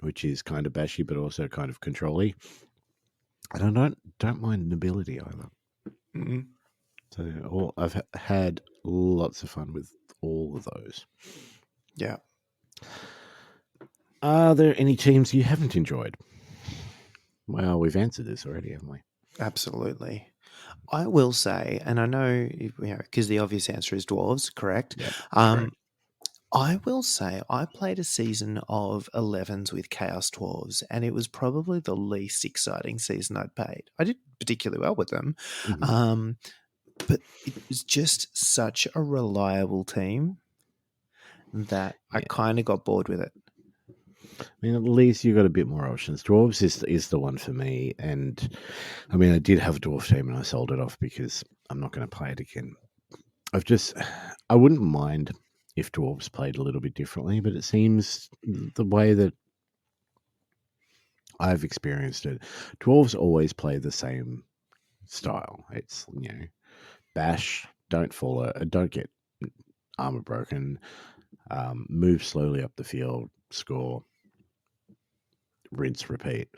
[SPEAKER 2] which is kind of bashy but also kind of control-y. And I don't mind nobility either.
[SPEAKER 3] Mm-hmm.
[SPEAKER 2] So I've had lots of fun with all of those.
[SPEAKER 3] Yeah.
[SPEAKER 2] Are there any teams you haven't enjoyed? Well, we've answered this already, haven't we?
[SPEAKER 3] Absolutely. I will say, and I know, because the obvious answer is dwarves, correct?
[SPEAKER 2] Yeah,
[SPEAKER 3] correct. I will say I played a season of 11s with Chaos Dwarves, and it was probably the least exciting season I'd played. I did particularly well with them, but it was just such a reliable team that I kind of got bored with it.
[SPEAKER 2] I mean, at least you got a bit more options. Dwarves is the one for me, and I mean, I did have a dwarf team, and I sold it off because I'm not going to play it again. I wouldn't mind if dwarves played a little bit differently, but it seems the way that I've experienced it, dwarves always play the same style. It's, bash, don't get armor broken, move slowly up the field, score, rinse, repeat.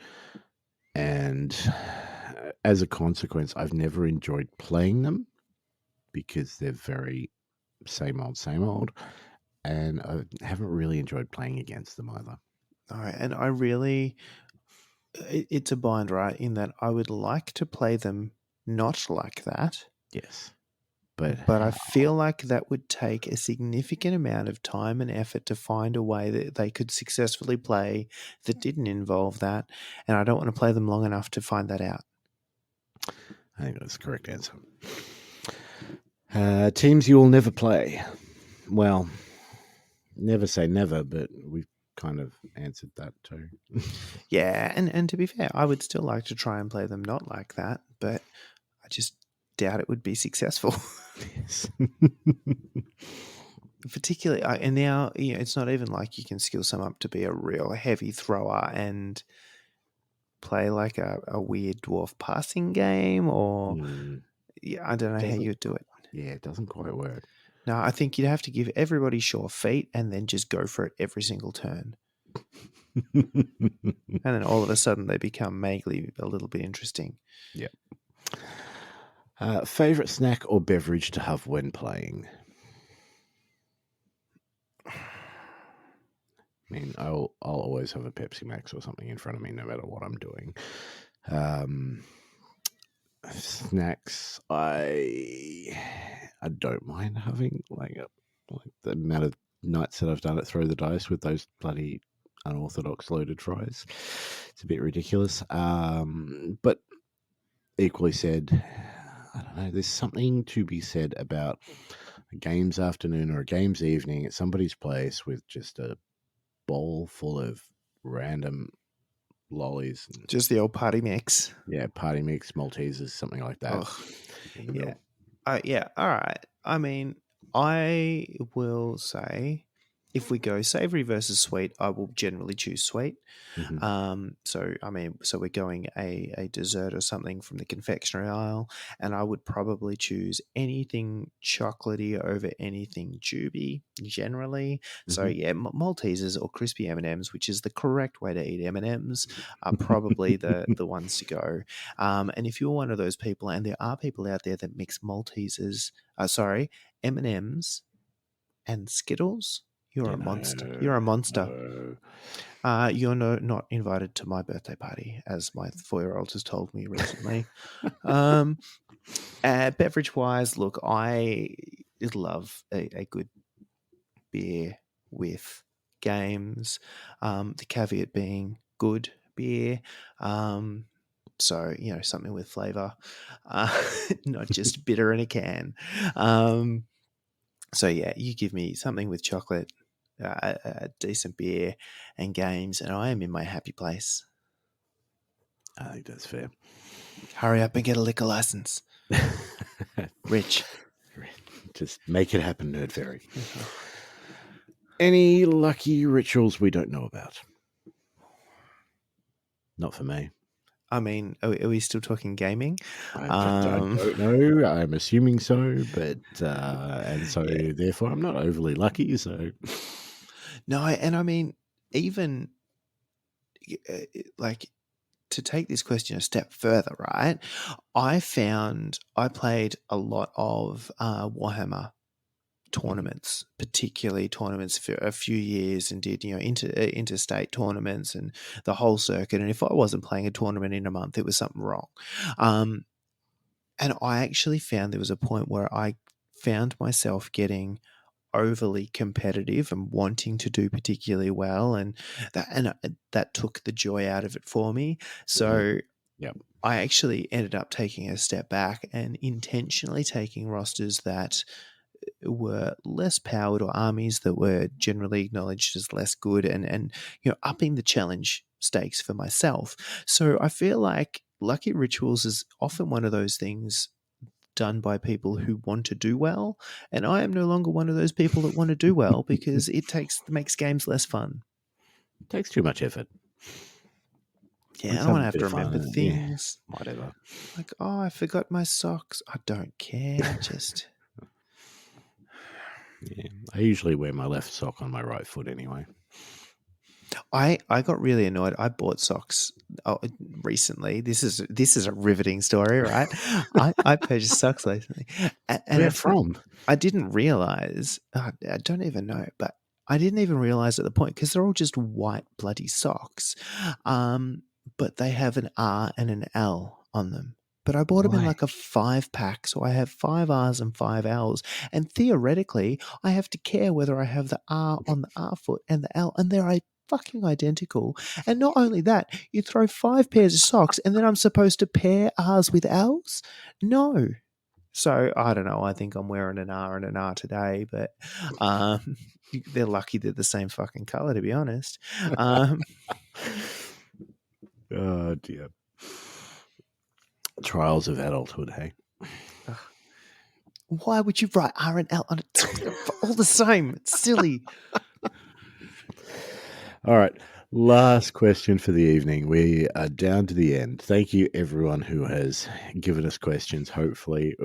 [SPEAKER 2] And as a consequence, I've never enjoyed playing them because they're very same old, and I haven't really enjoyed playing against them either.
[SPEAKER 3] All right, and I really, it's a bind, right, in that I would like to play them not like that.
[SPEAKER 2] Yes.
[SPEAKER 3] But I feel like that would take a significant amount of time and effort to find a way that they could successfully play that didn't involve that, and I don't want to play them long enough to find that out.
[SPEAKER 2] I think that's the correct answer. Teams you will never play. Well, never say never, but we've kind of answered that too.
[SPEAKER 3] Yeah, and to be fair, I would still like to try and play them not like that, but I just doubt it would be successful.
[SPEAKER 2] Yes.
[SPEAKER 3] particularly, and now it's not even like you can skill some up to be a real heavy thrower and play like a weird dwarf passing game, or I don't know how you'd do it.
[SPEAKER 2] Yeah, it doesn't quite work.
[SPEAKER 3] No, I think you'd have to give everybody sure feet and then just go for it every single turn. And then all of a sudden they become vaguely a little bit interesting.
[SPEAKER 2] Yeah. Favorite snack or beverage to have when playing? I mean, I'll always have a Pepsi Max or something in front of me, no matter what I'm doing. Snacks, I don't mind having like the amount of nights that I've done it, throw the dice with those bloody unorthodox loaded fries. It's a bit ridiculous. But equally said, I don't know, there's something to be said about a games afternoon or a games evening at somebody's place with just a bowl full of random lollies.
[SPEAKER 3] Just the old party mix.
[SPEAKER 2] Yeah, party mix, Maltesers, something like that.
[SPEAKER 3] Yeah. Yeah. All right. I mean, I will say if we go savory versus sweet, I will generally choose sweet. So we're going a dessert or something from the confectionery aisle, and I would probably choose anything chocolatey over anything juby generally. So yeah, Maltesers or crispy M&Ms, which is the correct way to eat M&Ms, are probably the ones to go. And if you're one of those people, and there are people out there that mix M&Ms and Skittles, you're a monster. You're a monster. You're not invited to my birthday party, as my 4-year-old has told me recently. Beverage-wise, look, I love a good beer with games. The caveat being good beer. So, something with flavor, not just bitter in a can. So, yeah, you give me something with chocolate, a decent beer and games, and I am in my happy place.
[SPEAKER 2] I think that's fair.
[SPEAKER 3] Hurry up and get a liquor license. Rich.
[SPEAKER 2] Just make it happen, Nerd Fairy. Any lucky rituals we don't know about? Not for me.
[SPEAKER 3] I mean, are we still talking gaming?
[SPEAKER 2] I don't know. I'm assuming so, but and so therefore I'm not overly lucky. So
[SPEAKER 3] no, and I mean, even like to take this question a step further, right? I played a lot of Warhammer tournaments, particularly tournaments for a few years, and did interstate tournaments and the whole circuit. And if I wasn't playing a tournament in a month, it was something wrong. And I actually found there was a point where I found myself getting overly competitive and wanting to do particularly well, and that took the joy out of it for me. So I actually ended up taking a step back and intentionally taking rosters that were less powered, or armies that were generally acknowledged as less good, and upping the challenge stakes for myself. So I feel like lucky rituals is often one of those things done by people who want to do well, and I am no longer one of those people that want to do well because it makes games less fun.
[SPEAKER 2] It takes too much effort.
[SPEAKER 3] Yeah, I don't want to have to remember things.
[SPEAKER 2] Yeah, whatever.
[SPEAKER 3] Like, oh, I forgot my socks. I don't care. Just
[SPEAKER 2] yeah, I usually wear my left sock on my right foot anyway.
[SPEAKER 3] I got really annoyed. I bought socks recently. This is a riveting story, right? I purchased socks recently. And
[SPEAKER 2] where from?
[SPEAKER 3] I didn't realize. I don't even know, but I didn't even realize at the point, because they're all just white bloody socks, but they have an R and an L on them. But I bought them in like a 5-pack, so I have 5 R's and 5 L's. And theoretically, I have to care whether I have the R on the R foot and the L, and they're fucking identical. And not only that, you throw 5 pairs of socks, and then I'm supposed to pair R's with L's? No. So I don't know. I think I'm wearing an R and an R today, but they're lucky they're the same fucking color, to be honest.
[SPEAKER 2] Oh dear. Trials of adulthood, hey?
[SPEAKER 3] Why would you write R and L on it? It's all the same. It's silly.
[SPEAKER 2] All right. Last question for the evening. We are down to the end. Thank you, everyone who has given us questions. Hopefully,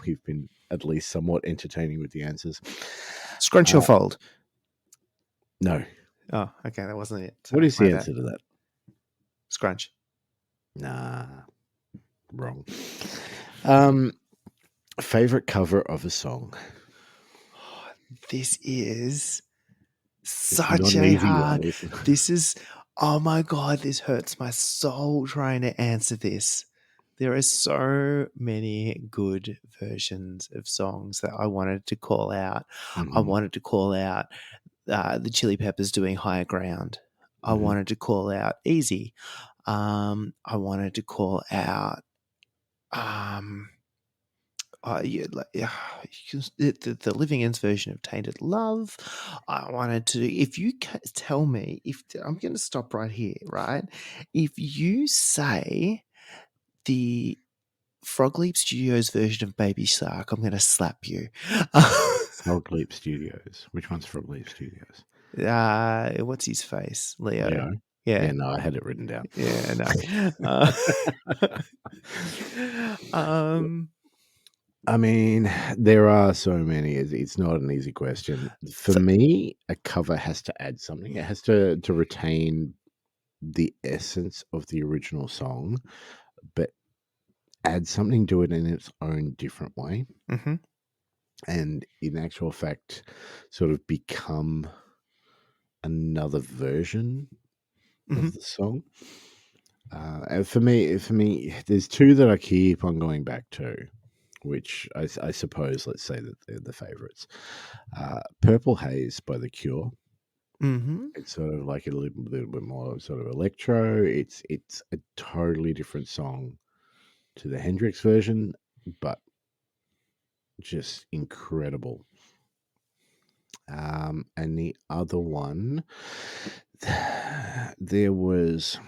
[SPEAKER 2] we've been at least somewhat entertaining with the answers.
[SPEAKER 3] Scrunch or fold?
[SPEAKER 2] No.
[SPEAKER 3] Oh, okay. That wasn't it.
[SPEAKER 2] What is
[SPEAKER 3] my
[SPEAKER 2] the
[SPEAKER 3] bad.
[SPEAKER 2] answer to that?
[SPEAKER 3] Scrunch.
[SPEAKER 2] Nah. Wrong. Favorite cover of a song?
[SPEAKER 3] This is
[SPEAKER 2] It's not
[SPEAKER 3] such
[SPEAKER 2] an
[SPEAKER 3] a
[SPEAKER 2] easy
[SPEAKER 3] hard.
[SPEAKER 2] one, is it?
[SPEAKER 3] This is. Oh my god! This hurts my soul trying to answer this. There are so many good versions of songs that I wanted to call out. I
[SPEAKER 2] Mhm.
[SPEAKER 3] wanted to call out the Chili Peppers doing Higher Ground. I
[SPEAKER 2] Mhm.
[SPEAKER 3] wanted to call out Easy. I wanted to call out the Living Ends version of Tainted Love. I wanted to. If you tell me, if I'm going to stop right here, right? If you say the Frog Leap Studios version of Baby Shark, I'm going to slap you.
[SPEAKER 2] Frog Leap Studios. Which one's Frog Leap Studios?
[SPEAKER 3] What's his face? Leo.
[SPEAKER 2] Leo?
[SPEAKER 3] Yeah.
[SPEAKER 2] Yeah, no, I had it written down.
[SPEAKER 3] Yeah, no.
[SPEAKER 2] I mean, there are so many. It's not an easy question. For me, a cover has to add something. It has to retain the essence of the original song, but add something to it in its own different way.
[SPEAKER 3] Mhm.
[SPEAKER 2] And in actual fact, sort of become another version
[SPEAKER 3] Mhm.
[SPEAKER 2] of the song. And for me, there's two that I keep on going back to, which I suppose, let's say that they're the favorites. Purple Haze by The Cure.
[SPEAKER 3] Mhm.
[SPEAKER 2] It's sort of like a little bit more sort of electro. It's a totally different song to the Hendrix version, but just incredible. And the other one, there was.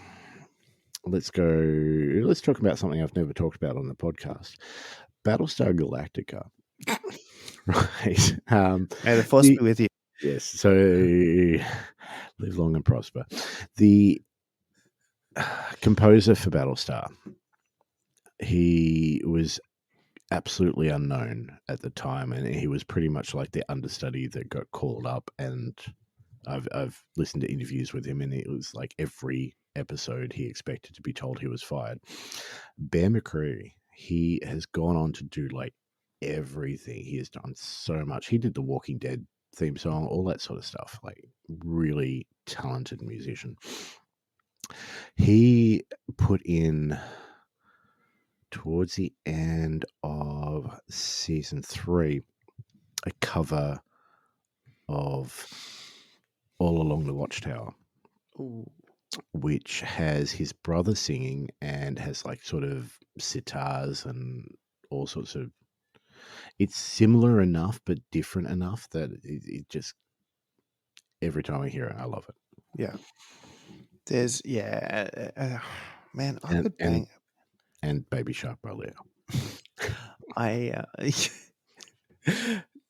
[SPEAKER 2] Let's talk about something I've never talked about on the podcast. Battlestar Galactica. Right.
[SPEAKER 3] May the force be with you.
[SPEAKER 2] Yes. So live long and prosper. The composer for Battlestar, he was absolutely unknown at the time, and he was pretty much like the understudy that got called up. And I've listened to interviews with him, and it was like every episode he expected to be told he was fired. Bear McCreary, he has gone on to do like everything. He has done so much. He did the Walking Dead theme song, all that sort of stuff. Like, really talented musician. He put in, towards the end of season 3, a cover of All Along the Watchtower,
[SPEAKER 3] Ooh.
[SPEAKER 2] which has his brother singing and has like sort of sitars and all sorts of. It's similar enough but different enough that it just, every time I hear it, I love it.
[SPEAKER 3] Yeah. There's man, I could bang.
[SPEAKER 2] And Baby Shark by Leo.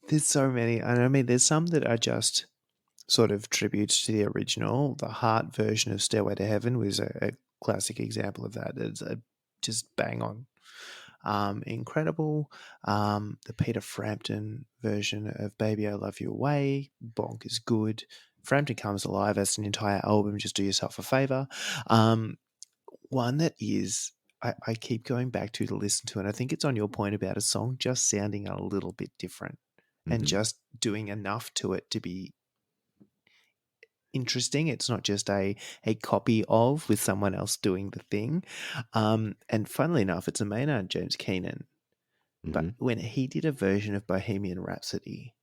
[SPEAKER 3] There's so many, and I mean, there's some that are just sort of tributes to the original. The Heart version of Stairway to Heaven was a classic example of that. It's just bang on. Incredible. The Peter Frampton version of Baby I Love You Away, bonk is good. Frampton Comes Alive as an entire album, just do yourself a favor. One that is, I keep going back to listen to, and I think it's on your point about a song just sounding a little bit different and just doing enough to it to be interesting. It's not just a copy of with someone else doing the thing. And funnily enough, it's a Maynard James Keenan. But when he did a version of Bohemian Rhapsody,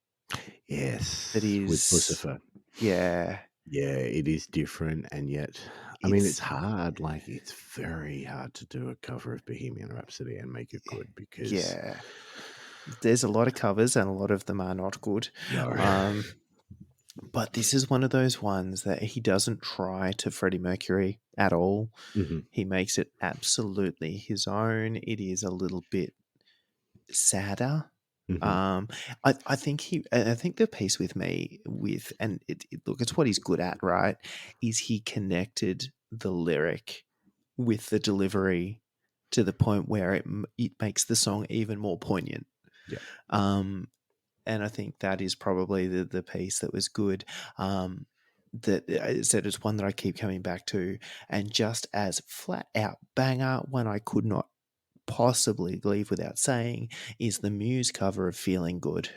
[SPEAKER 2] yes,
[SPEAKER 3] that is
[SPEAKER 2] with Lucifer,
[SPEAKER 3] yeah,
[SPEAKER 2] it is different, and yet, I mean, it's hard. Like, it's very hard to do a cover of Bohemian Rhapsody and make it good, because
[SPEAKER 3] there's a lot of covers and a lot of them are not good.
[SPEAKER 2] No.
[SPEAKER 3] But this is one of those ones that he doesn't try to Freddie Mercury at all. He makes it absolutely his own. It is a little bit sadder I think the piece with me with and look, it's what he's good at, right? Is he connected the lyric with the delivery to the point where it makes the song even more poignant.
[SPEAKER 2] Yeah.
[SPEAKER 3] And I think that is probably the piece that was good. That I said it's one that I keep coming back to, and just as flat out banger, one I could not possibly leave without saying, is the Muse cover of "Feeling Good."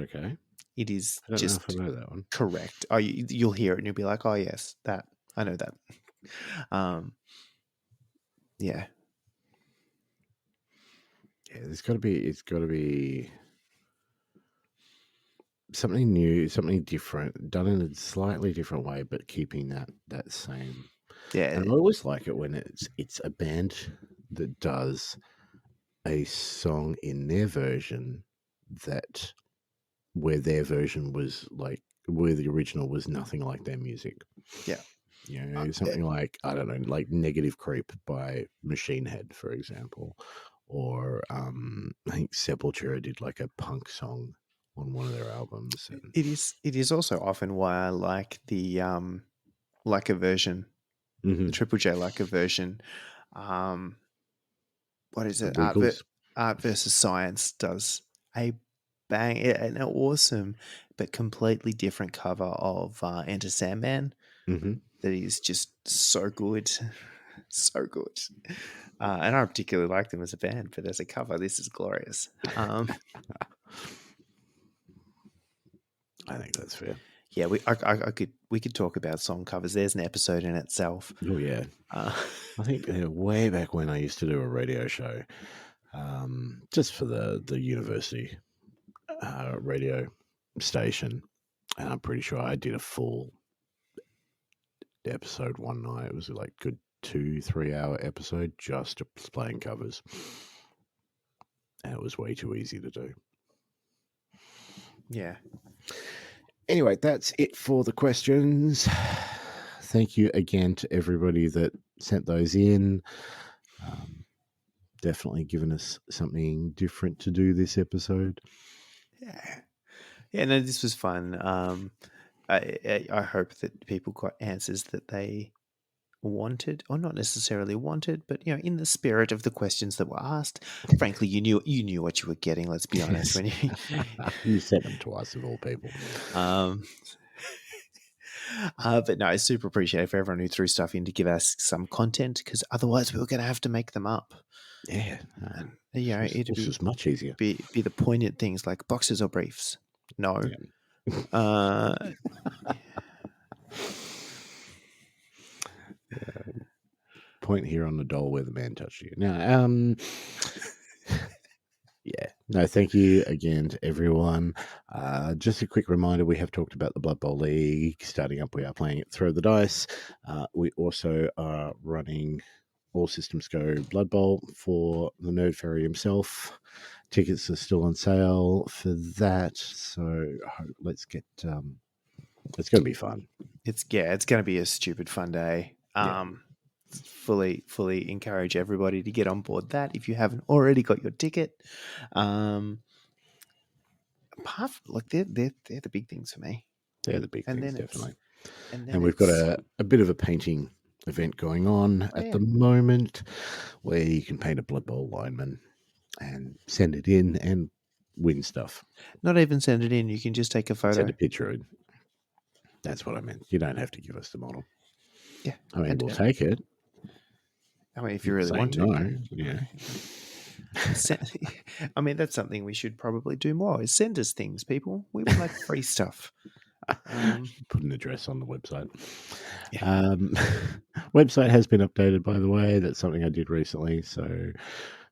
[SPEAKER 2] Okay.
[SPEAKER 3] It is
[SPEAKER 2] I don't know if I
[SPEAKER 3] just
[SPEAKER 2] know that one.
[SPEAKER 3] correct. Oh, you'll hear it and you'll be like, "Oh yes, that I know that." Yeah,
[SPEAKER 2] Yeah, it's got to be something new, something different, done in a slightly different way, but keeping that same.
[SPEAKER 3] yeah,
[SPEAKER 2] And I always like it when it's a band that does a song in their version that where their version was like where the original was nothing like their music.
[SPEAKER 3] yeah.
[SPEAKER 2] You know, something like, I don't know, like Negative Creep by Machine Head, for example. Or I think Sepultura did like a punk song on one of their albums. And
[SPEAKER 3] It is also often why I like the like a version, the Triple J like a version. What is
[SPEAKER 2] the
[SPEAKER 3] it?
[SPEAKER 2] Wiggles.
[SPEAKER 3] Art versus Science does a an awesome but completely different cover of Enter Sandman.
[SPEAKER 2] Mm-hmm.
[SPEAKER 3] That is just so good, so good. And I particularly like them as a band, but as a cover, this is glorious.
[SPEAKER 2] I think that's fair.
[SPEAKER 3] Yeah, we could talk about song covers. There's an episode in itself.
[SPEAKER 2] Oh yeah. I think way back when I used to do a radio show, just for the university radio station, and I'm pretty sure I did a full episode one night. It was like good 2-3 hour episode just playing covers, and it was way too easy to do.
[SPEAKER 3] Yeah.
[SPEAKER 2] Anyway, that's it for the questions. Thank you again to everybody that sent those in. Definitely given us something different to do this episode.
[SPEAKER 3] Yeah. Yeah, no, this was fun. I hope that people got answers that they wanted, or not necessarily wanted, but in the spirit of the questions that were asked. Frankly, you knew what you were getting. Let's be honest. When
[SPEAKER 2] You sent them to us of all people.
[SPEAKER 3] But no, I super appreciate it for everyone who threw stuff in to give us some content, because otherwise we were going to have to make them up.
[SPEAKER 2] Yeah,
[SPEAKER 3] And
[SPEAKER 2] this was much easier.
[SPEAKER 3] Be the poignant things like boxers or briefs. No.
[SPEAKER 2] Yeah. Point here on the doll where the man touched you. Now, yeah. No, thank you again to everyone. Just a quick reminder, we have talked about the Blood Bowl League starting up. We are playing it Throw the Dice. We also are running All Systems Go Blood Bowl for the Nerd Fairy himself. Tickets are still on sale for that. So let's get... it's going to be fun.
[SPEAKER 3] It's going to be a stupid fun day.
[SPEAKER 2] Yeah.
[SPEAKER 3] Fully encourage everybody to get on board that if you haven't already got your ticket. Apart from, they're the big things for me.
[SPEAKER 2] They're the big things, definitely.
[SPEAKER 3] And
[SPEAKER 2] we've got a bit of a painting event going on at the moment where you can paint a Blood Bowl lineman and send it in and win stuff.
[SPEAKER 3] Not even send it in. You can just take a photo.
[SPEAKER 2] Send a picture in. That's what I meant. You don't have to give us the model.
[SPEAKER 3] Yeah.
[SPEAKER 2] I mean, we'll take it.
[SPEAKER 3] I mean, if you really want to.
[SPEAKER 2] No. Yeah.
[SPEAKER 3] I mean, that's something we should probably do more, is send us things, people. We would like free stuff.
[SPEAKER 2] Put an address on the website.
[SPEAKER 3] Yeah.
[SPEAKER 2] Website has been updated, by the way. That's something I did recently. So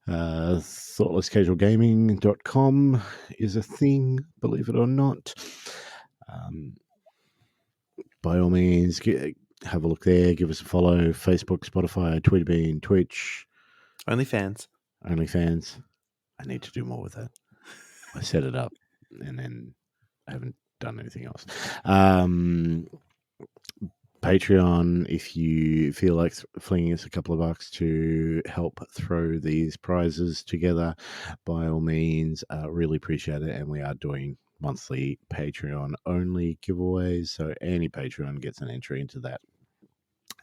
[SPEAKER 2] thoughtlesscasualgaming.com is a thing, believe it or not. By all means, have a look there. Give us a follow. Facebook, Spotify, Tweetbean, Twitch.
[SPEAKER 3] OnlyFans.
[SPEAKER 2] I need to do more with that. I set it up and then I haven't done anything else. Patreon, if you feel like flinging us a couple of bucks to help throw these prizes together, by all means, really appreciate it. And we are doing monthly Patreon only giveaways, so any Patreon gets an entry into that.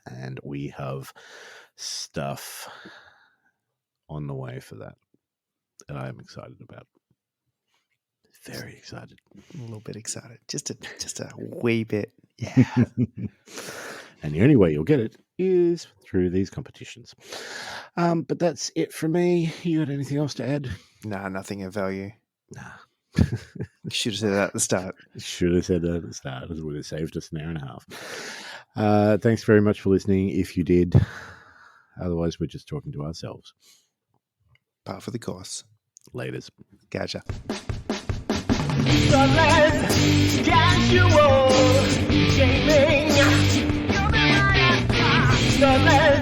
[SPEAKER 2] And we have stuff on the way for that I am excited about. Very excited.
[SPEAKER 3] A little bit excited. Just a wee bit. Yeah.
[SPEAKER 2] And the only way you'll get it is through these competitions. But that's it for me. You got anything else to add?
[SPEAKER 3] Nah, nothing of value.
[SPEAKER 2] Nah.
[SPEAKER 3] Should have said that at the start.
[SPEAKER 2] Should have said that at the start. It would have saved us an hour and a half. Thanks very much for listening, if you did. Otherwise, we're just talking to ourselves.
[SPEAKER 3] Part for the course.
[SPEAKER 2] Laters.
[SPEAKER 3] Gotcha.
[SPEAKER 1] The less casual gaming. The less